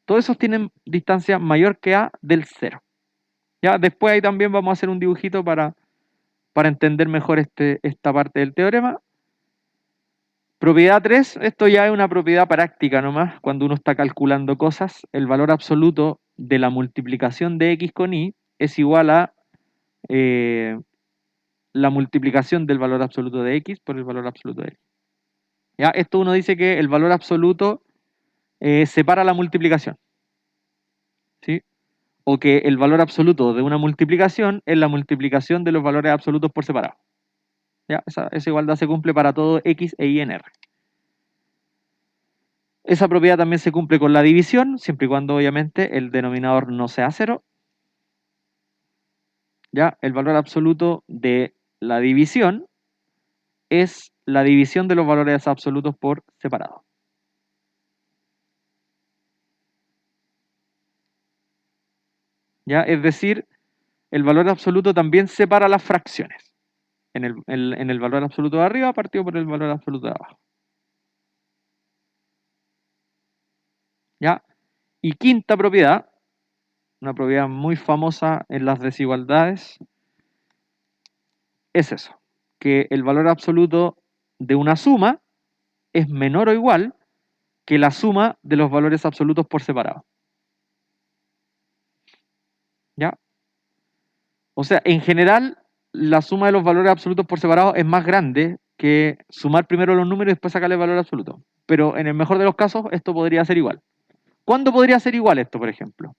Speaker 1: Todos esos tienen distancia mayor que a del 0. Ya, después ahí también vamos a hacer un dibujito para entender mejor esta parte del teorema. Propiedad 3, esto ya es una propiedad práctica nomás, cuando uno está calculando cosas, el valor absoluto de la multiplicación de x con y es igual a la multiplicación del valor absoluto de x por el valor absoluto de y. ¿Ya? Esto uno dice que el valor absoluto separa la multiplicación. ¿Sí? O que el valor absoluto de una multiplicación es la multiplicación de los valores absolutos por separado. ¿Ya? Esa igualdad se cumple para todo x e y en R. Esa propiedad también se cumple con la división, siempre y cuando obviamente el denominador no sea 0. ¿Ya? El valor absoluto de la división es la división de los valores absolutos por separado. ¿Ya? Es decir, el valor absoluto también separa las fracciones. En el valor absoluto de arriba partido por el valor absoluto de abajo. ¿Ya? Y quinta propiedad, una propiedad muy famosa en las desigualdades, es eso, que el valor absoluto de una suma es menor o igual que la suma de los valores absolutos por separado. ¿Ya? O sea, en general, la suma de los valores absolutos por separado es más grande que sumar primero los números y después sacarle el valor absoluto. Pero en el mejor de los casos, esto podría ser igual. ¿Cuándo podría ser igual esto, por ejemplo?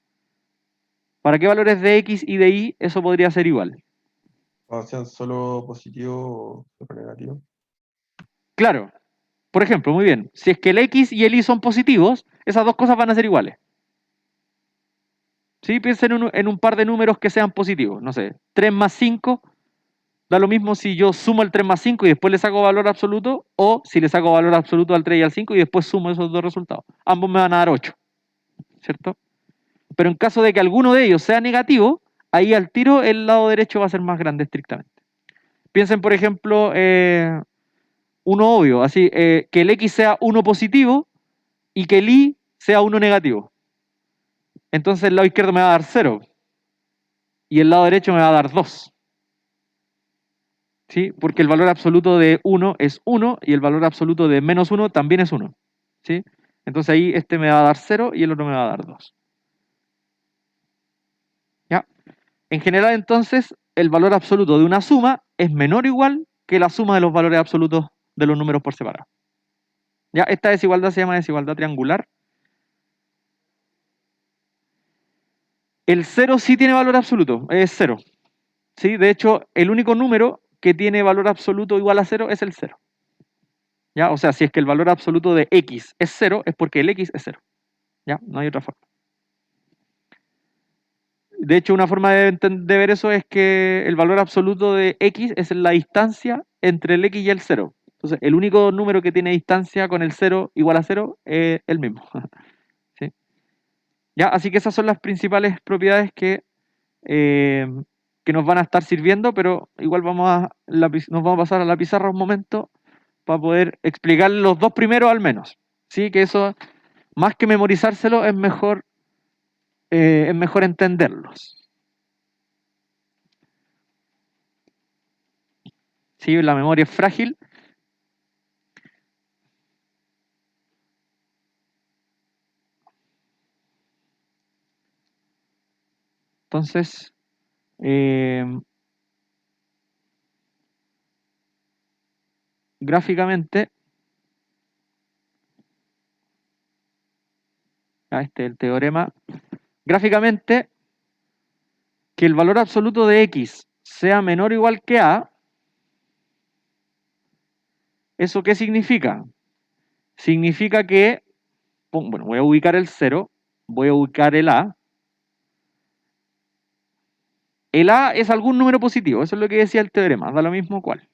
Speaker 1: ¿Para qué valores de x y de y eso podría ser igual?
Speaker 4: Cuando sean solo positivo o solo negativo.
Speaker 1: Claro. Por ejemplo, muy bien. Si es que el x y el y son positivos, esas dos cosas van a ser iguales. ¿Sí? Piensen en un par de números que sean positivos. No sé, 3 más 5, da lo mismo si yo sumo el 3 más 5 y después le saco valor absoluto, o si le saco valor absoluto al 3 y al 5 y después sumo esos dos resultados. Ambos me van a dar 8, ¿cierto? Pero en caso de que alguno de ellos sea negativo, ahí al tiro el lado derecho va a ser más grande estrictamente. Piensen, por ejemplo, uno obvio, así, que el x sea 1 positivo y que el y sea 1 negativo. Entonces el lado izquierdo me va a dar 0 y el lado derecho me va a dar 2. ¿Sí? Porque el valor absoluto de 1 es 1 y el valor absoluto de menos 1 también es 1. ¿Sí? Entonces ahí este me va a dar 0 y el otro me va a dar 2. ¿Ya? En general entonces el valor absoluto de una suma es menor o igual que la suma de los valores absolutos de los números por separado. ¿Ya? Esta desigualdad se llama desigualdad triangular. El 0 sí tiene valor absoluto, es 0. ¿sí? De hecho, el único número que tiene valor absoluto igual a 0 es el 0. ¿Ya? O sea, si es que el valor absoluto de x es 0, es porque el x es 0. ¿Ya? No hay otra forma. De hecho, una forma de ver eso es que el valor absoluto de x es la distancia entre el x y el 0. Entonces, el único número que tiene distancia con el 0 igual a 0 es el mismo. ¿Sí? ¿Ya? Así que esas son las principales propiedades que nos van a estar sirviendo, pero igual nos vamos a pasar a la pizarra un momento para poder explicar los dos primeros al menos. ¿Sí? Que eso, más que memorizárselo, es mejor entenderlos. ¿Sí? La memoria es frágil. Entonces, gráficamente, este es el teorema, gráficamente, que el valor absoluto de x sea menor o igual que a, ¿eso qué significa? Significa que, bueno, voy a ubicar el 0, voy a ubicar el a. El a es algún número positivo, eso es lo que decía el teorema, da lo mismo cuál.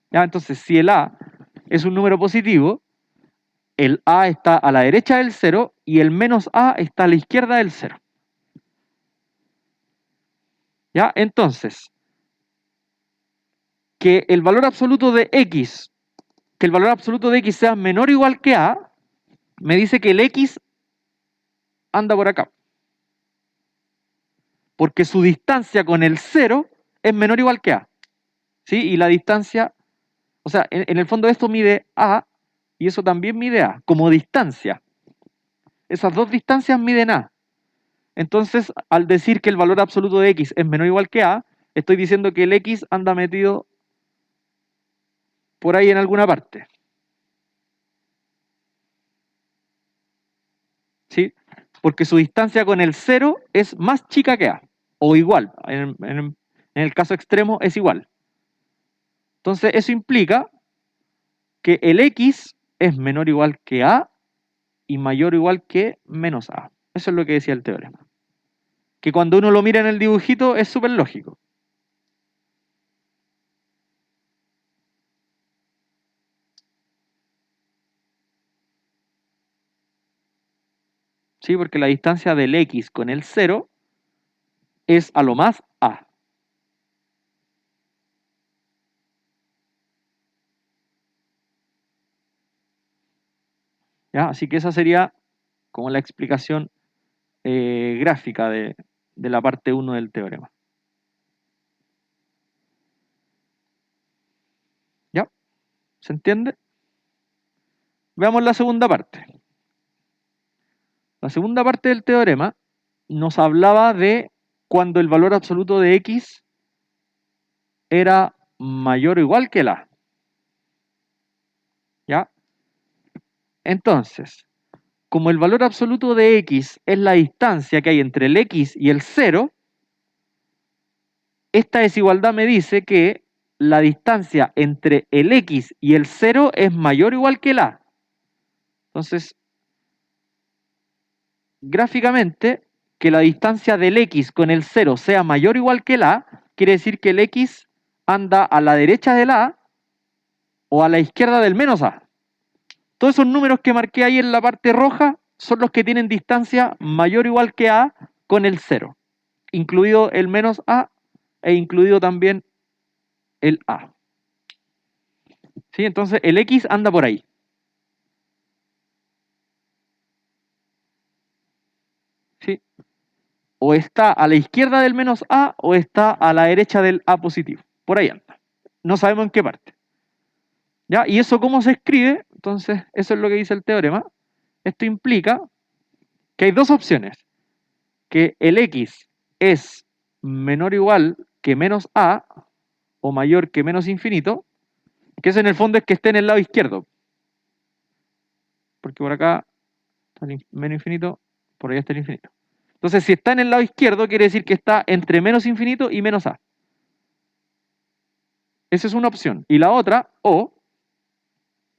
Speaker 1: ¿Ya? Entonces, si el a es un número positivo, el a está a la derecha del 0 y el menos a está a la izquierda del 0. ¿Ya? Entonces, que el valor absoluto de x, sea menor o igual que a, me dice que el x anda por acá. Porque su distancia con el 0 es menor o igual que a. ¿Sí? Y la distancia, o sea, en el fondo esto mide a y eso también mide a, como distancia. Esas dos distancias miden a. Entonces, al decir que el valor absoluto de x es menor o igual que a, estoy diciendo que el x anda metido por ahí en alguna parte. ¿Sí? Porque su distancia con el 0 es más chica que a, o igual. En el caso extremo es igual. Entonces, eso implica que el x es menor o igual que a y mayor o igual que menos a. Eso es lo que decía el teorema. Que cuando uno lo mira en el dibujito es súper lógico. ¿Sí? Porque la distancia del x con el 0 es a lo más a. ¿Ya? Así que esa sería como la explicación gráfica de la parte 1 del teorema. ¿Ya? ¿Se entiende? Veamos la segunda parte. La segunda parte del teorema nos hablaba de cuando el valor absoluto de x era mayor o igual que el a. ¿Ya? Entonces, como el valor absoluto de x es la distancia que hay entre el x y el 0, esta desigualdad me dice que la distancia entre el x y el 0 es mayor o igual que el a. Entonces, gráficamente, que la distancia del x con el 0 sea mayor o igual que el a, quiere decir que el x anda a la derecha del a o a la izquierda del menos a. Todos esos números que marqué ahí en la parte roja son los que tienen distancia mayor o igual que a con el 0, incluido el menos a e incluido también el a. ¿Sí? Entonces el x anda por ahí. ¿Sí? O está a la izquierda del menos a o está a la derecha del a positivo. Por ahí anda. No sabemos en qué parte. ¿Ya? ¿Y eso cómo se escribe? Entonces, eso es lo que dice el teorema. Esto implica que hay dos opciones. Que el x es menor o igual que menos a o mayor que menos infinito, que eso en el fondo es que esté en el lado izquierdo. Porque por acá está el menos infinito, por allá está el infinito. Entonces, si está en el lado izquierdo, quiere decir que está entre menos infinito y menos a. Esa es una opción. Y la otra, o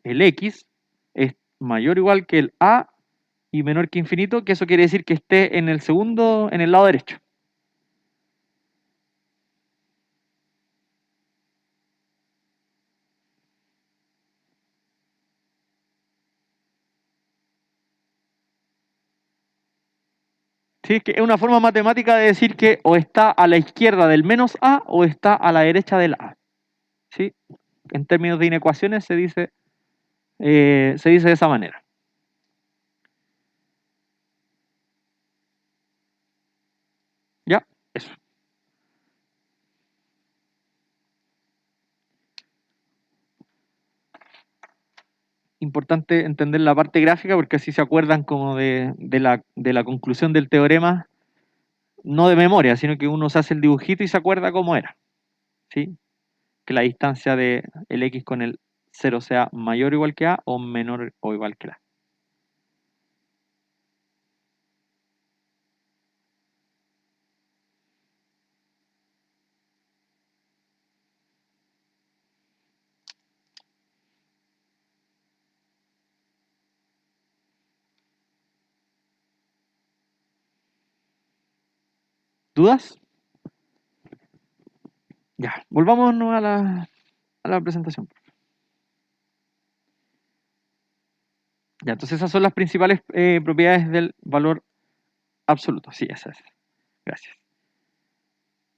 Speaker 1: el x es mayor o igual que el a y menor que infinito, que eso quiere decir que esté en el segundo, en el lado derecho. Sí, que es una forma matemática de decir que o está a la izquierda del menos a o está a la derecha del a. ¿Sí? En términos de inecuaciones se dice de esa manera. ¿Ya? Eso. Importante entender la parte gráfica porque así se acuerdan como de la conclusión del teorema, no de memoria, sino que uno se hace el dibujito y se acuerda cómo era. ¿Sí? Que la distancia de el x con el 0 sea mayor o igual que a o menor o igual que a. ¿Dudas? Ya, volvámonos a la presentación. Ya, entonces esas son las principales propiedades del valor absoluto. Sí, esas. Gracias.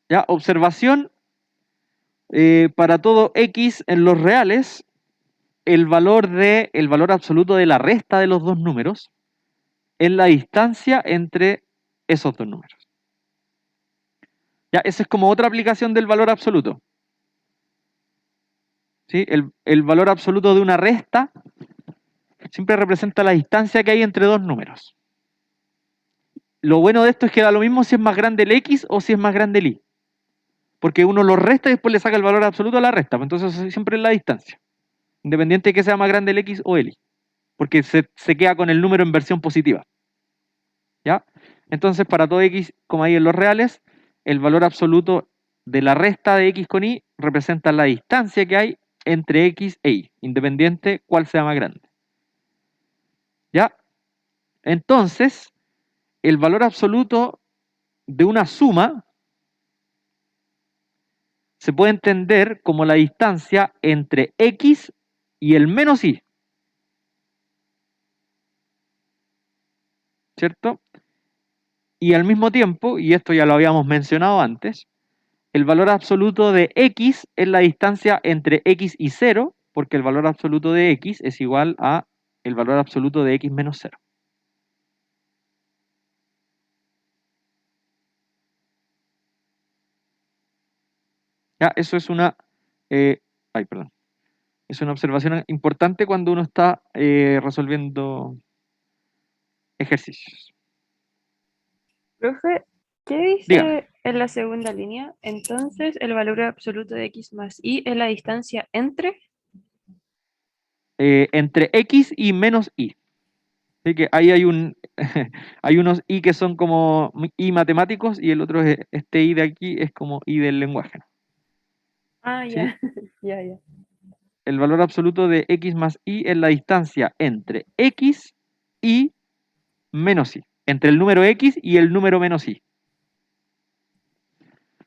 Speaker 1: Ya, observación. Para todo x en los reales, el valor absoluto de la resta de los dos números es la distancia entre esos dos números. Ya, esa es como otra aplicación del valor absoluto. ¿Sí? El valor absoluto de una resta siempre representa la distancia que hay entre dos números. Lo bueno de esto es que da lo mismo si es más grande el x o si es más grande el y. Porque uno lo resta y después le saca el valor absoluto a la resta. Entonces eso siempre es la distancia. Independiente de que sea más grande el x o el y. Porque se queda con el número en versión positiva. ¿Ya? Entonces para todo x, como ahí en los reales, el valor absoluto de la resta de x con y representa la distancia que hay entre x e y. Independiente cuál sea más grande. ¿Ya? Entonces, el valor absoluto de una suma se puede entender como la distancia entre x y el menos y, ¿cierto? Y al mismo tiempo, y esto ya lo habíamos mencionado antes, el valor absoluto de x es la distancia entre x y 0, porque el valor absoluto de x es igual a el valor absoluto de x menos 0. Ya, eso es perdón. Es una observación importante cuando uno está resolviendo ejercicios.
Speaker 3: Profe, ¿qué
Speaker 1: Dígame.
Speaker 3: dice en la segunda línea? Entonces, el valor absoluto de x más y es la distancia entre.
Speaker 1: Entre x y menos y. Así que ahí hay hay unos i que son como i matemáticos y el otro es este i de aquí es como i del lenguaje.
Speaker 3: Ah,
Speaker 1: ¿Sí?
Speaker 3: ya, ya, ya.
Speaker 1: El valor absoluto de x más y es la distancia entre x y menos y. Entre el número x y el número menos y.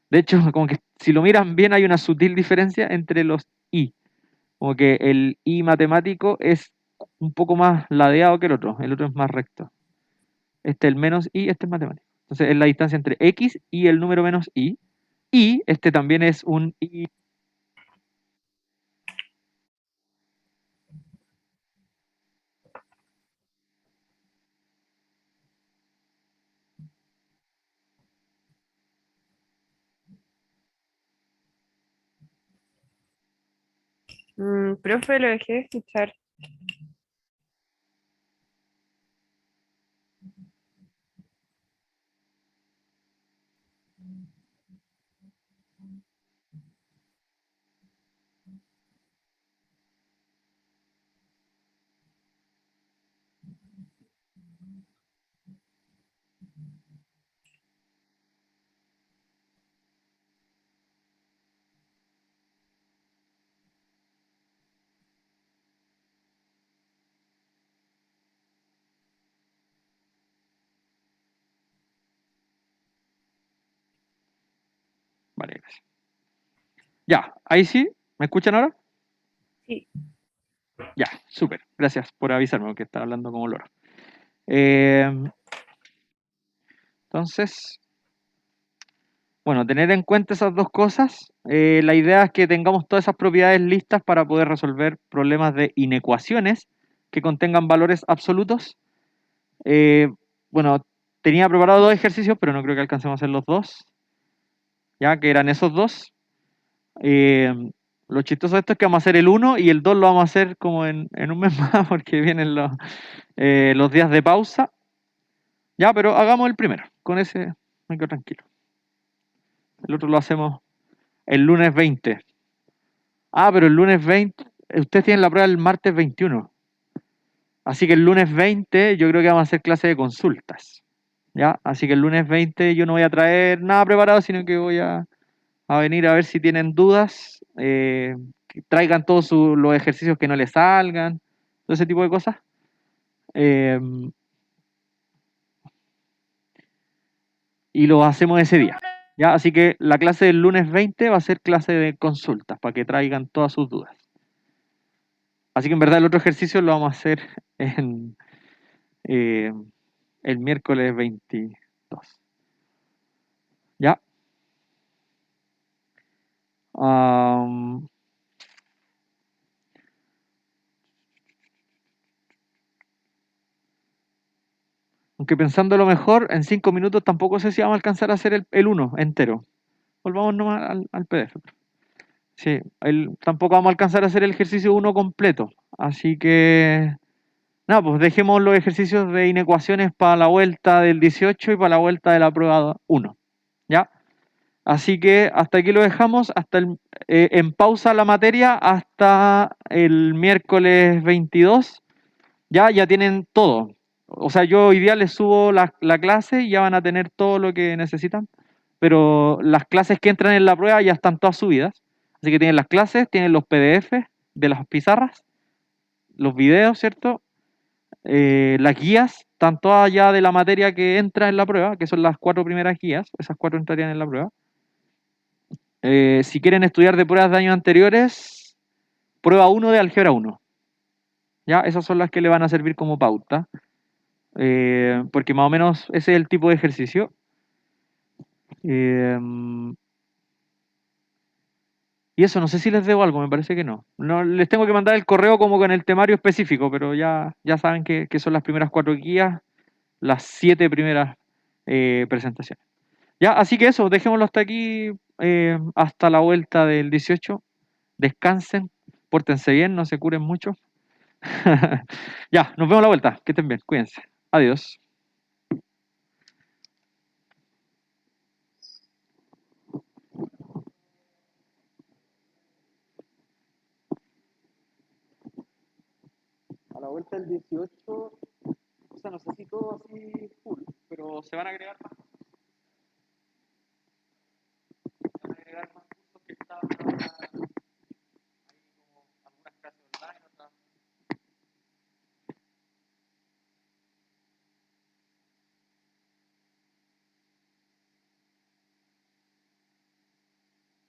Speaker 1: De hecho, como que si lo miran bien hay una sutil diferencia entre los i. Como que el i matemático es un poco más ladeado que el otro es más recto. Este es el menos i, este es matemático. Entonces es la distancia entre x y el número menos i. Y este también es un i.
Speaker 3: Profe, lo dejé de escuchar.
Speaker 1: Vale, gracias. Ya, ahí sí. ¿Me escuchan ahora?
Speaker 3: Sí.
Speaker 1: Ya, súper. Gracias por avisarme, porque estaba hablando como loro. Entonces, bueno, tener en cuenta esas dos cosas. La idea es que tengamos todas esas propiedades listas para poder resolver problemas de inecuaciones que contengan valores absolutos. Bueno, tenía preparado dos ejercicios, pero no creo que alcancemos a hacer los dos. Ya que eran esos dos. Lo chistoso de esto es que vamos a hacer el 1 y el 2 lo vamos a hacer como en un mes más porque vienen los días de pausa. Ya, pero hagamos el primero. Con ese me quedo tranquilo. El otro lo hacemos el lunes 20. Ah, pero el lunes 20, ustedes tienen la prueba el martes 21. Así que el lunes 20 yo creo que vamos a hacer clase de consultas. ¿Ya? Así que el lunes 20 yo no voy a traer nada preparado, sino que voy a venir a ver si tienen dudas. Que traigan todos los ejercicios que no les salgan, todo ese tipo de cosas. Eh, y lo hacemos ese día. ¿Ya? Así que la clase del lunes 20 va a ser clase de consultas, para que traigan todas sus dudas. Así que en verdad el otro ejercicio lo vamos a hacer en el miércoles 22. ¿Ya? Aunque pensándolo mejor, en 5 minutos tampoco sé si vamos a alcanzar a hacer el 1 entero. Volvamos nomás al PDF. Sí, tampoco vamos a alcanzar a hacer el ejercicio 1 completo. Así que, nada, pues dejemos los ejercicios de inecuaciones para la vuelta del 18 y para la vuelta de la prueba 1. ¿Ya? Así que hasta aquí lo dejamos, en pausa la materia hasta el miércoles 22. Ya tienen todo. O sea, yo hoy día les subo la clase y ya van a tener todo lo que necesitan. Pero las clases que entran en la prueba ya están todas subidas. Así que tienen las clases, tienen los PDF de las pizarras, los videos, ¿cierto? Las guías, están todas ya de la materia que entra en la prueba, que son las 4 primeras guías. Esas 4 entrarían en la prueba. Si quieren estudiar de pruebas de años anteriores, prueba 1 de álgebra 1. ¿Ya? Esas son las que le van a servir como pauta. Porque más o menos ese es el tipo de ejercicio. Y eso, no sé si les debo algo, me parece que no. No les tengo que mandar el correo como con el temario específico, pero ya saben que son las primeras 4 guías, las 7 primeras presentaciones. Ya, así que eso, dejémoslo hasta aquí, hasta la vuelta del 18. Descansen, pórtense bien, no se curen mucho. Ya, nos vemos a la vuelta, que estén bien, cuídense. Adiós. A la vuelta del 18, o sea, no sé si todo así full, pero se van a agregar más cosas. Se van a agregar más cursos que están